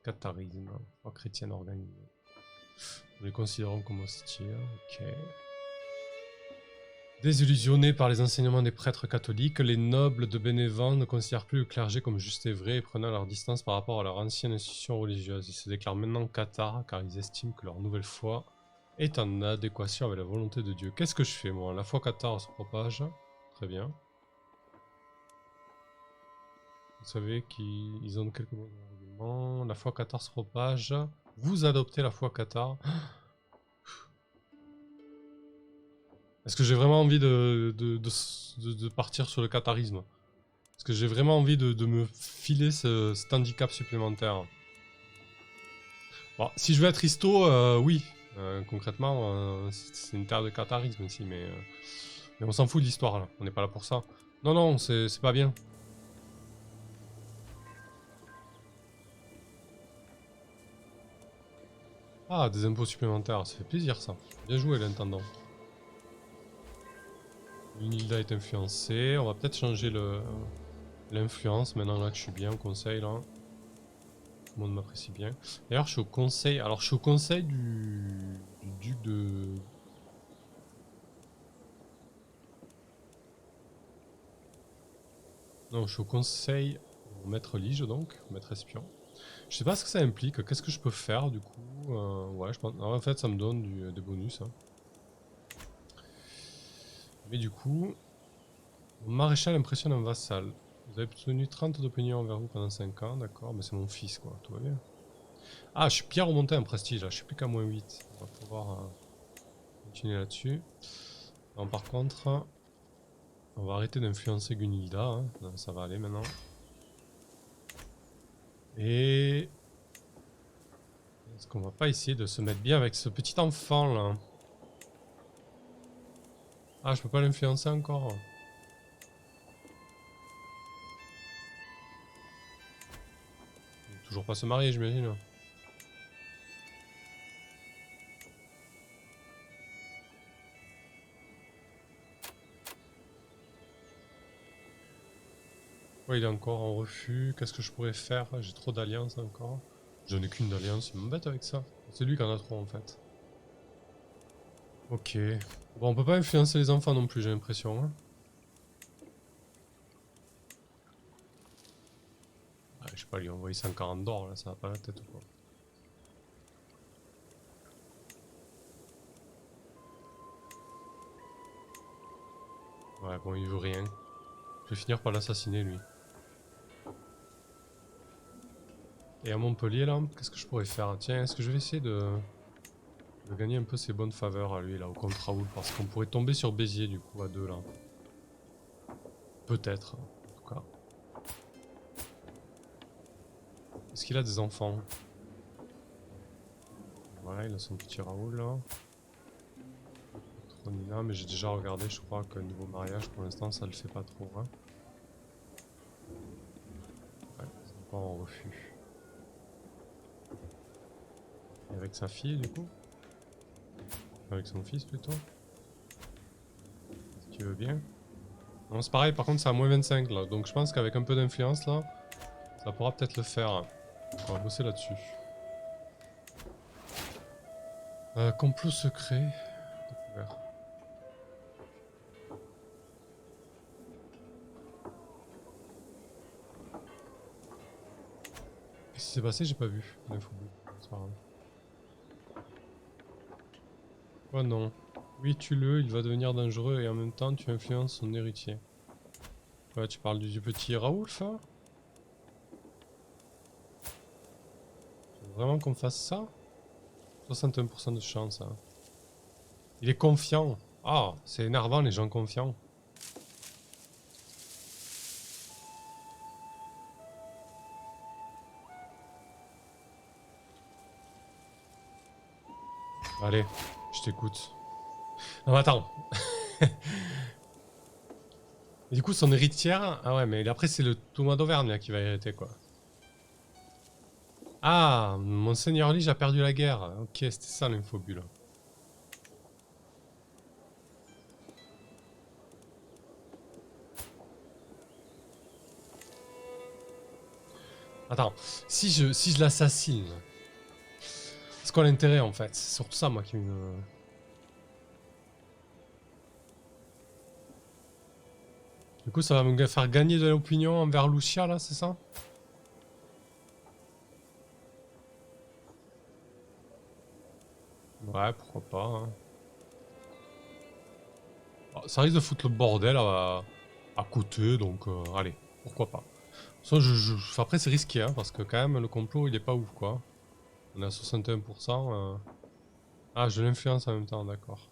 Catharisme, foi chrétienne organisée. Nous les considérons comme hostiles, ok. Désillusionnés par les enseignements des prêtres catholiques, les nobles de Bénévent ne considèrent plus le clergé comme juste et vrai et prenant leur distance par rapport à leur ancienne institution religieuse. Ils se déclarent maintenant cathares car ils estiment que leur nouvelle foi est en adéquation avec la volonté de Dieu. Qu'est-ce que je fais moi? La foi cathare se propage. Très bien. Vous savez qu'ils ont quelques bons arguments. La foi cathare se propage. Vous adoptez la foi cathare. Est-ce que j'ai vraiment envie de partir sur le catharisme? Est-ce que j'ai vraiment envie de me filer cet handicap supplémentaire? Bon, si je veux être histo, oui. Concrètement, c'est une terre de catharisme ici, mais on s'en fout de l'histoire là. On n'est pas là pour ça. Non, non, c'est pas bien. Ah, des impôts supplémentaires, ça fait plaisir ça. Bien joué l'intendant. Unilda est influencée, on va peut-être changer l'influence maintenant là que je suis bien au conseil là. Tout le monde m'apprécie bien. D'ailleurs je suis au conseil, alors je suis au conseil du duc de... Non, je suis au conseil au maître lige donc, maître espion. Je sais pas ce que ça implique, qu'est-ce que je peux faire du coup ouais, je pense... Alors, en fait ça me donne des bonus. Hein. Mais du coup... Mon maréchal impressionne un vassal. Vous avez obtenu 30 d'opinion envers vous pendant 5 ans, d'accord, mais c'est mon fils quoi, tout va bien. Ah, je suis bien remonté en prestige là, je suis plus qu'à moins 8. On va pouvoir continuer là-dessus. Par contre, on va arrêter d'influencer Gunilda, hein. Non, ça va aller maintenant. Et... Est-ce qu'on va pas essayer de se mettre bien avec ce petit enfant là? Ah, je peux pas l'influencer encore. Il veut toujours pas se marier, j'imagine. Ouais, il est encore en refus. Qu'est-ce que je pourrais faire? J'ai trop d'alliances encore. Je n'ai qu'une d'alliance, il m'embête avec ça. C'est lui qui en a trop en fait. Ok. Bon, on peut pas influencer les enfants non plus, j'ai l'impression. Hein. Ah, je sais pas, lui envoyer 140 d'or, là, ça va pas la tête ou quoi. Ouais, bon, il veut rien. Je vais finir par l'assassiner, lui. Et à Montpellier, là, qu'est-ce que je pourrais faire? Tiens, est-ce que je vais essayer de gagner un peu ses bonnes faveurs à lui, là, au contre Raoul? Parce qu'on pourrait tomber sur Béziers, du coup, à 2, là. Peut-être, en tout cas. Est-ce qu'il a des enfants? Voilà, il a son petit Raoul, là. Tronina, mais j'ai déjà regardé, je crois que niveau mariage, pour l'instant, ça le fait pas trop, hein. Ouais, c'est encore en refus. Et avec sa fille, du coup? Avec son fils, plutôt? Si tu veux bien? Non, c'est pareil, par contre, c'est à moins 25, là. Donc je pense qu'avec un peu d'influence, là, ça pourra peut-être le faire. On va bosser là-dessus. Complot secret. Découvert. Qu'est-ce qui s'est passé? J'ai pas vu. L'info bleue. C'est pas grave. Oh non. Oui, tue-le, il va devenir dangereux et en même temps tu influences son héritier. Ouais, tu parles du petit Raoul, ça? Vraiment qu'on fasse ça? 61% de chance. Hein. Il est confiant. Ah, c'est énervant les gens confiants. Allez, je t'écoute. Non mais attends. Et du coup son héritière... Ah ouais mais après c'est le Thomas d'Auvergne là, qui va hériter quoi. Ah, Monseigneur Lige a perdu la guerre. Ok, c'était ça l'infobule. Attends, si je l'assassine, c'est quoi l'intérêt en fait? C'est surtout ça moi qui me... Du coup ça va me faire gagner de l'opinion envers Lucia là, c'est ça? Ouais, pourquoi pas. Hein. Oh, ça risque de foutre le bordel à côté, donc allez, pourquoi pas. Ça, après c'est risqué, hein, parce que quand même le complot il est pas ouf quoi. On est à 61%. Ah, je l'influence en même temps, d'accord.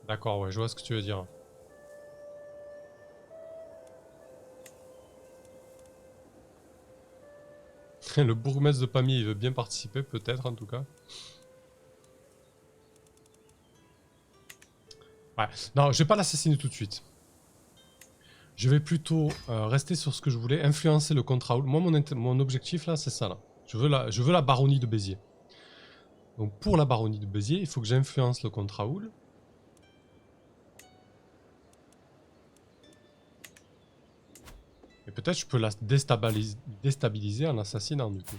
D'accord, ouais, je vois ce que tu veux dire. Le bourgmestre de Pamiers, il veut bien participer, peut-être en tout cas. Ouais, non, je vais pas l'assassiner tout de suite. Je vais plutôt rester sur ce que je voulais, influencer le contrat. Moi, mon objectif là, c'est ça là. Je veux la baronnie de Béziers. Donc pour la baronnie de Béziers, il faut que j'influence le comte Raoul. Et peut-être je peux la déstabiliser en assassinant du coup.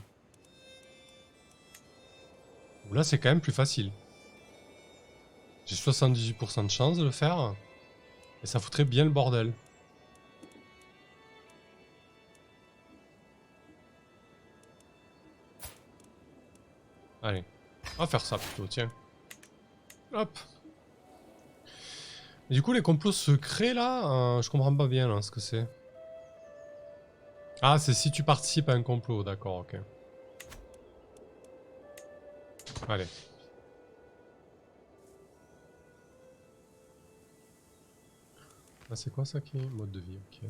Là c'est quand même plus facile. J'ai 78% de chance de le faire. Et ça foutrait bien le bordel. Allez, on va faire ça plutôt, tiens. Hop. Et du coup les complots secrets là, je comprends pas bien là ce que c'est. Ah c'est si tu participes à un complot, d'accord, ok. Allez. Ah c'est quoi ça qui est mode de vie, ok.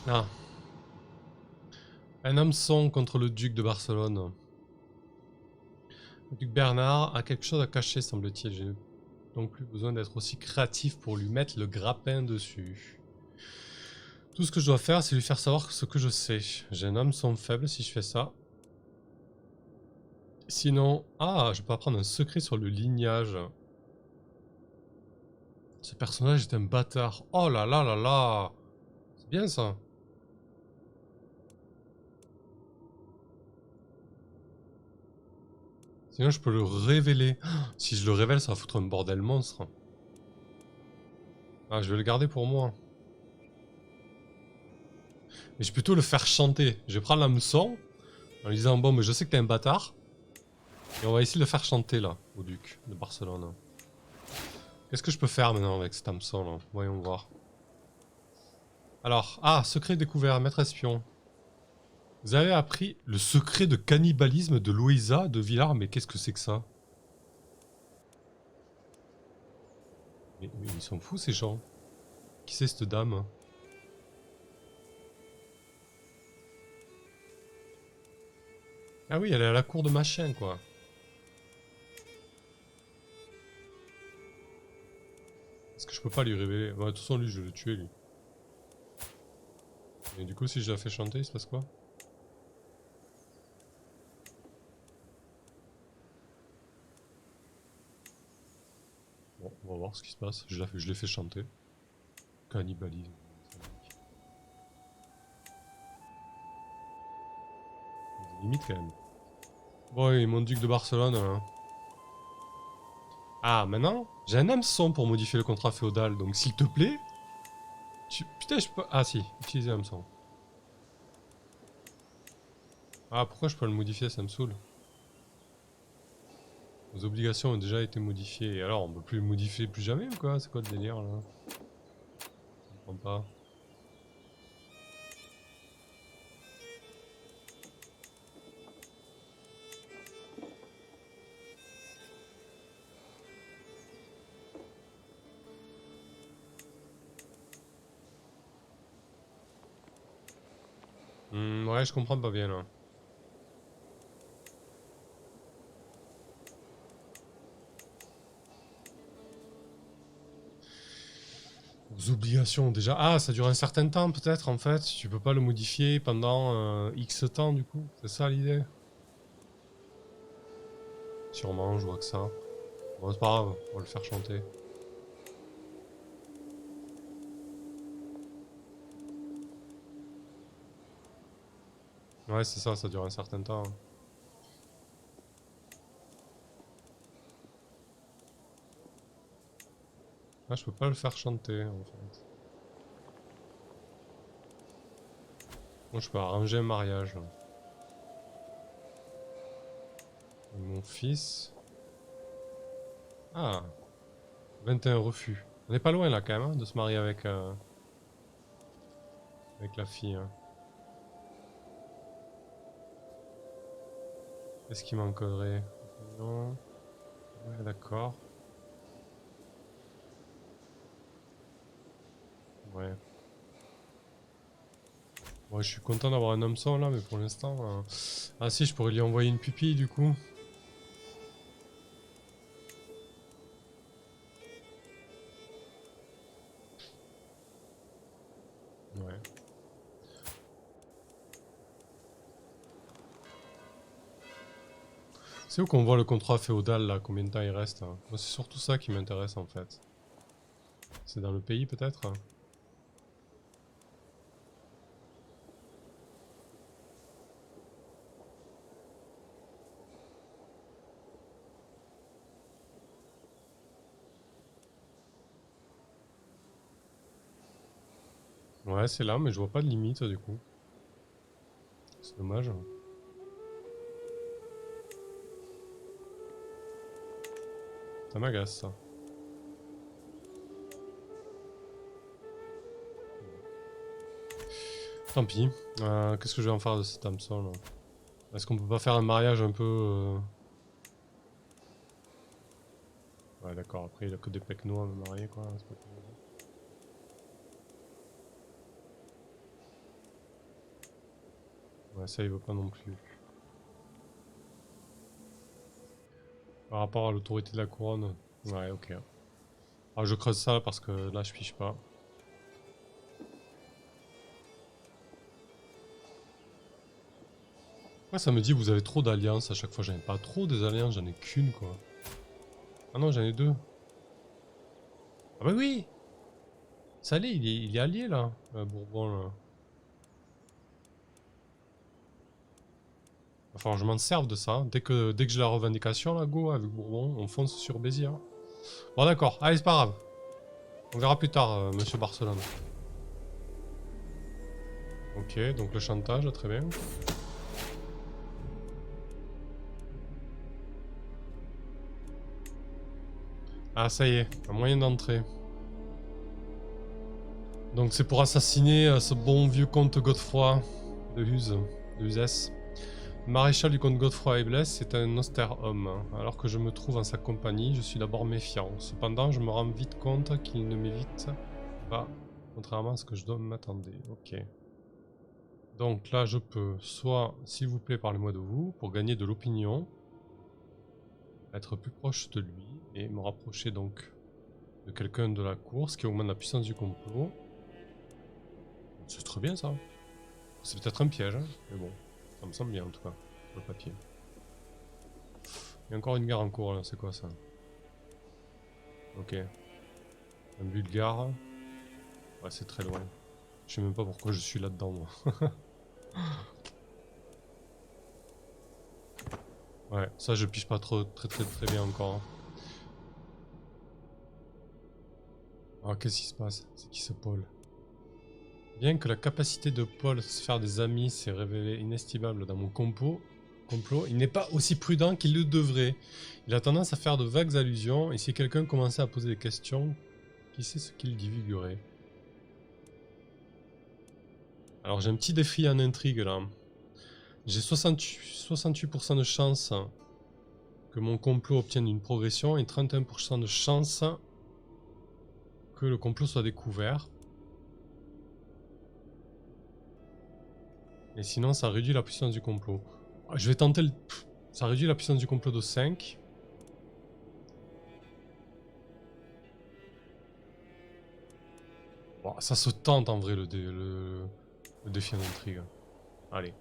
Ah. Un hameçon contre le duc de Barcelone. Le duc Bernard a quelque chose à cacher, semble-t-il. J'ai donc plus besoin d'être aussi créatif pour lui mettre le grappin dessus. Tout ce que je dois faire, c'est lui faire savoir ce que je sais. J'ai un hameçon faible si je fais ça. Sinon... Ah, je peux apprendre un secret sur le lignage. Ce personnage est un bâtard. Oh là là là là. C'est bien ça. Sinon, je peux le révéler. Si je le révèle, ça va foutre un bordel monstre. Ah, je vais le garder pour moi. Mais je vais plutôt le faire chanter. Je vais prendre l'hameçon en lui disant, bon, mais je sais que t'es un bâtard. Et on va essayer de le faire chanter, là, au duc de Barcelone. Qu'est-ce que je peux faire maintenant avec cet hameçon, là? Voyons voir. Alors, ah, secret découvert, maître espion. Vous avez appris le secret de cannibalisme de Louisa de Villars, mais qu'est-ce que c'est que ça? Mais ils sont fous, ces gens. Qui c'est cette dame? Ah oui, elle est à la cour de machin, quoi. Est-ce que je peux pas lui révéler? Bah, de toute façon, lui, je vais le tuer, lui. Et du coup, si je la fais chanter, il se passe quoi? Bon, on va voir ce qui se passe. Je l'ai fait chanter. Cannibalisme. Limite quand même. Bon, oui, mon duc de Barcelone. Hein. Ah, maintenant, j'ai un hameçon pour modifier le contrat féodal. Donc, s'il te plaît, putain, je peux. Ah, si, utiliser hameçon. Ah, pourquoi je peux le modifier? Ça me saoule. Nos obligations ont déjà été modifiées. Et alors, on peut plus le modifier plus jamais ou quoi? C'est quoi le délire là? Je comprends pas. Ouais, je comprends pas bien là. Aux obligations déjà. Ah, ça dure un certain temps peut-être en fait. Tu peux pas le modifier pendant X temps du coup. C'est ça l'idée? Sûrement, je vois que ça. Bon, c'est pas grave, on va le faire chanter. Ouais, c'est ça, ça dure un certain temps. Ah, je peux pas le faire chanter en fait. Moi, je peux arranger un mariage. Mon fils. Ah, 21 refus. On est pas loin là quand même hein, de se marier avec la fille. Hein. Qu'est-ce qui m'encoderait? Non. Ouais, d'accord. Ouais. Ouais, je suis content d'avoir un hameçon là, mais pour l'instant. Ah si, je pourrais lui envoyer une pupille du coup. Ouais. C'est où qu'on voit le contrat féodal là, combien de temps il reste hein. Moi, c'est surtout ça qui m'intéresse en fait. C'est dans le pays peut-être? Ouais, c'est là, mais je vois pas de limite du coup. C'est dommage. Ça m'agace ça. Tant pis. Qu'est-ce que je vais en faire de cet hameçon là? Est-ce qu'on peut pas faire un mariage un peu... Ouais d'accord, après il a que des pecnos à me marier quoi. C'est pas terrible. Ouais, ça il veut pas non plus. Par rapport à l'autorité de la couronne. Ouais, ok. Ah, je creuse ça parce que là je piche pas. Ouais, ça me dit vous avez trop d'alliances à chaque fois. J'en ai pas trop des alliances, j'en ai qu'une quoi. Ah non, j'en ai deux. Ah bah oui! Ça allait, il est allié là, Bourbon là. Va falloir que je m'en serve de ça. Dès que j'ai la revendication là, go, avec Bourbon, on fonce sur Béziers. Hein. Bon d'accord, allez c'est pas grave. On verra plus tard, monsieur Barcelone. Ok, donc le chantage, très bien. Ah ça y est, un moyen d'entrée. Donc c'est pour assassiner ce bon vieux comte Godefroy de Huse, de Uzès. Maréchal du comte Godefroy Eblès est un austère homme. Alors que je me trouve en sa compagnie, je suis d'abord méfiant. Cependant, je me rends vite compte qu'il ne m'évite pas, contrairement à ce que je dois m'attendre. Ok. Donc là, je peux soit, s'il vous plaît, parlez-moi de vous, pour gagner de l'opinion, être plus proche de lui, et me rapprocher donc de quelqu'un de la cour, ce qui augmente la puissance du complot. C'est très bien ça. C'est peut-être un piège, hein, mais bon, ça me semble bien en tout cas, sur le papier. Il y a encore une guerre en cours là, c'est quoi ça? Ok. Un bulgare. Ouais, c'est très loin. Je sais même pas pourquoi je suis là-dedans moi. Ouais, ça je piche pas trop très bien encore. Hein. Ah, qu'est-ce qui se passe? C'est qui ce Paul? Bien que la capacité de Paul à se faire des amis s'est révélée inestimable dans mon complot, il n'est pas aussi prudent qu'il le devrait. Il a tendance à faire de vagues allusions, et si quelqu'un commençait à poser des questions, qui sait ce qu'il divulguerait? Alors j'ai un petit défi en intrigue là. J'ai 68% de chance que mon complot obtienne une progression et 31% de chance que le complot soit découvert. Et sinon, ça réduit la puissance du complot. Je vais tenter le... Ça réduit la puissance du complot de 5. Bon, ça se tente en vrai le défi d'intrigue. Allez.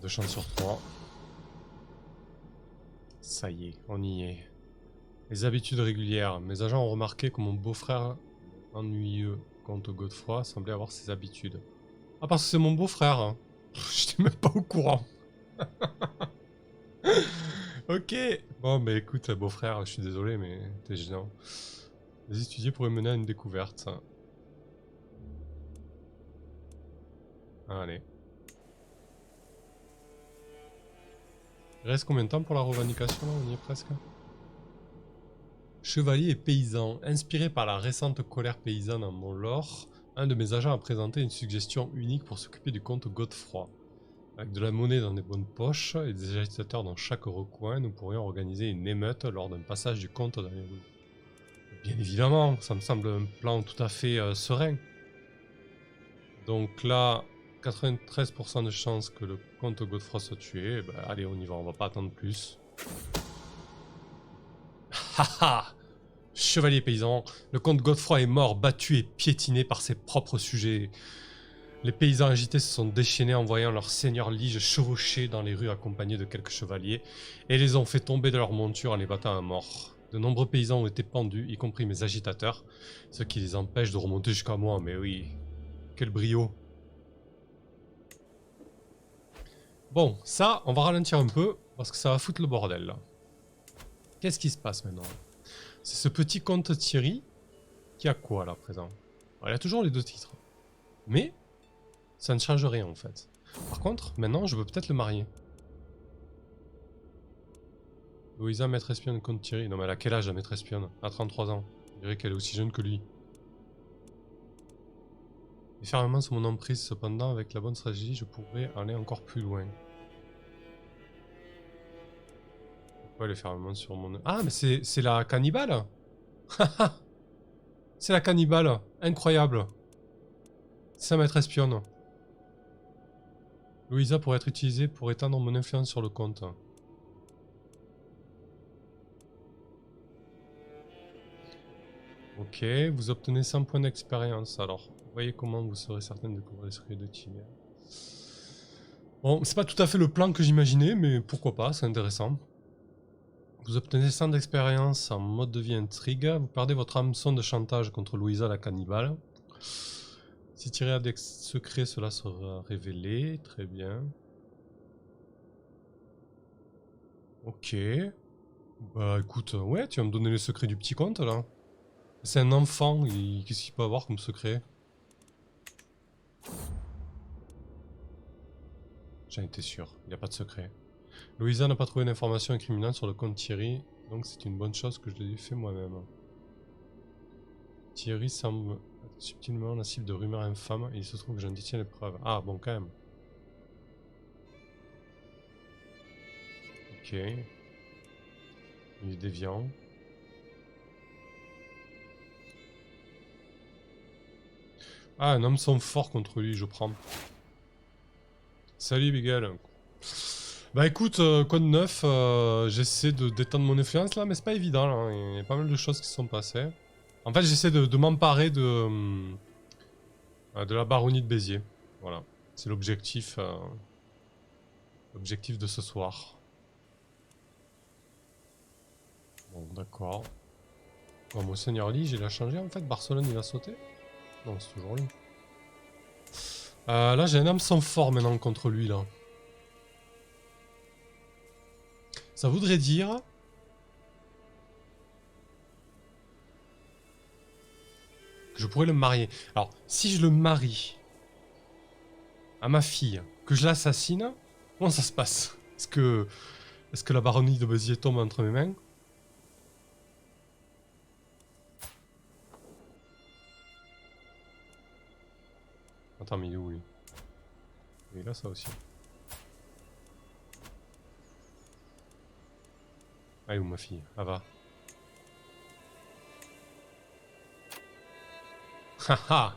2 chances sur 3. Ça y est, on y est. Les habitudes régulières. Mes agents ont remarqué que mon beau-frère ennuyeux comte Godefroy semblait avoir ses habitudes. Ah, parce que c'est mon beau-frère. Hein. J'étais même pas au courant. Ok. Bon, bah écoute, beau-frère, je suis désolé, mais t'es gênant. Les étudier pourraient mener à une découverte. Allez. Il reste combien de temps pour la revendication là? On y est presque. Chevalier et paysan. Inspiré par la récente colère paysanne en Mont-Laur, un de mes agents a présenté une suggestion unique pour s'occuper du comte Godefroy. Avec de la monnaie dans des bonnes poches et des agitateurs dans chaque recoin, nous pourrions organiser une émeute lors d'un passage du comte dans les rues. Bien évidemment, ça me semble un plan tout à fait serein. Donc là, 93% de chances que le comte Godefroy soit tué. Bah, allez, on y va, on va pas attendre plus. Haha! Chevalier paysan, le comte Godefroy est mort, battu et piétiné par ses propres sujets. Les paysans agités se sont déchaînés en voyant leur seigneur Lige chevaucher dans les rues accompagnés de quelques chevaliers et les ont fait tomber de leur monture en les battant à mort. De nombreux paysans ont été pendus, y compris mes agitateurs, ce qui les empêche de remonter jusqu'à moi, mais oui, quel brio. Bon, ça, on va ralentir un peu, parce que ça va foutre le bordel, là. Qu'est-ce qui se passe maintenant? C'est ce petit comte Thierry qui a quoi, là, à présent? Alors, il a toujours les 2 titres. Mais, ça ne change rien, en fait. Par contre, maintenant, je veux peut-être le marier. Louisa, maître espionne, comte Thierry. Non mais elle a quel âge la maître espionne? À 33 ans. Je dirais qu'elle est aussi jeune que lui. Les fermements sous mon emprise, cependant, avec la bonne stratégie, je pourrais aller encore plus loin. Pourquoi les fermements sur mon... Ah mais c'est la cannibale. C'est la cannibale. Incroyable. C'est la maître espionne. Louisa pourrait être utilisée pour étendre mon influence sur le comte. Ok, vous obtenez 100 points d'expérience. Alors, voyez comment vous serez certain de découvrir les secrets de Tilia. Bon, c'est pas tout à fait le plan que j'imaginais, mais pourquoi pas, c'est intéressant. Vous obtenez 100 d'expérience en mode de vie intrigue. Vous perdez votre hameçon de chantage contre Louisa la cannibale. Si tiré à des secrets, cela sera révélé. Très bien. Ok. Bah écoute, ouais, tu vas me donner les secrets du petit comte là. C'est un enfant, qu'est-ce qu'il peut avoir comme secret? J'en étais sûr, il n'y a pas de secret. Louisa n'a pas trouvé d'informations incriminantes sur le comte Thierry, donc c'est une bonne chose que je l'ai fait moi-même. Thierry semble être subtilement la cible de rumeurs infâmes et il se trouve que j'en détiens les preuves. Ah bon, quand même. Ok. Il est déviant. Ah, un homme sont fort contre lui, je prends. Salut Bigel. Bah écoute, code 9, j'essaie de détendre mon influence là, mais c'est pas évident là. Il y a pas mal de choses qui se sont passées. En fait, j'essaie de m'emparer de la baronnie de Béziers. Voilà. C'est l'objectif l'objectif de ce soir. Bon, d'accord. Bon, mon seigneur Lige, il a changé en fait. Barcelone, il a sauté. Non, c'est toujours lui. Là, j'ai un hameçon fort maintenant contre lui là. Ça voudrait dire que je pourrais le marier. Alors, si je le marie à ma fille, que je l'assassine, comment ça se passe? Est-ce que la baronnie de Béziers tombe entre mes mains? Attends, mais il est où lui? Il est là, ça aussi. Ah, il est où ma fille? Ah, va. Haha!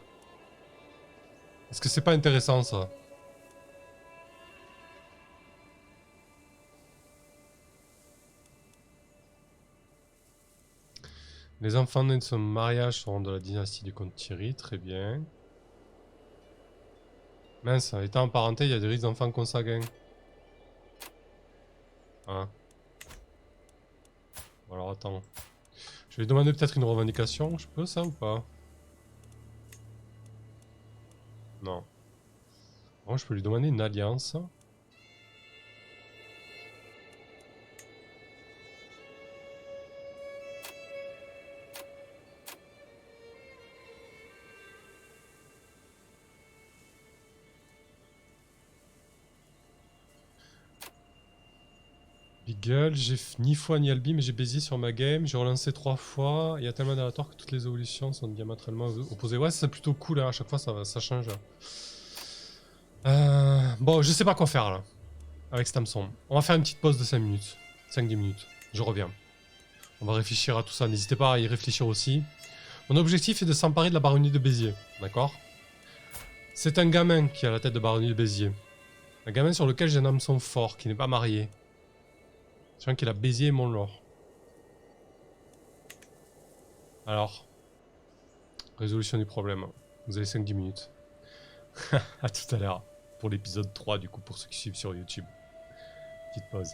Est-ce que c'est pas intéressant ça? Les enfants nés de son mariage seront de la dynastie du comte Thierry, très bien. Mince, étant en parenté, il y a des risques d'enfants consanguins. Ah. Alors attends. Je vais lui demander peut-être une revendication, je peux ça ou pas? Non. Bon, je peux lui demander une alliance. Beagle, j'ai ni foi ni albi, mais j'ai baisé sur ma game. J'ai relancé 3 fois. Il y a tellement d'aléatoires que toutes les évolutions sont diamétralement opposées. Ouais, c'est plutôt cool, hein. À chaque fois ça change. Bon, je sais pas quoi faire là, avec Stamson. On va faire une petite pause de 5 minutes. 5-10 minutes. Je reviens. On va réfléchir à tout ça. N'hésitez pas à y réfléchir aussi. Mon objectif est de s'emparer de la baronnie de Béziers. D'accord? C'est un gamin qui a la tête de baronnie de Béziers. Un gamin sur lequel j'ai un hameçon fort, qui n'est pas marié. Sachant qu'il a Béziers et Montlore. Alors, résolution du problème. Vous avez 5-10 minutes. À tout à l'heure. Pour l'épisode 3, du coup, pour ceux qui suivent sur YouTube. Petite pause.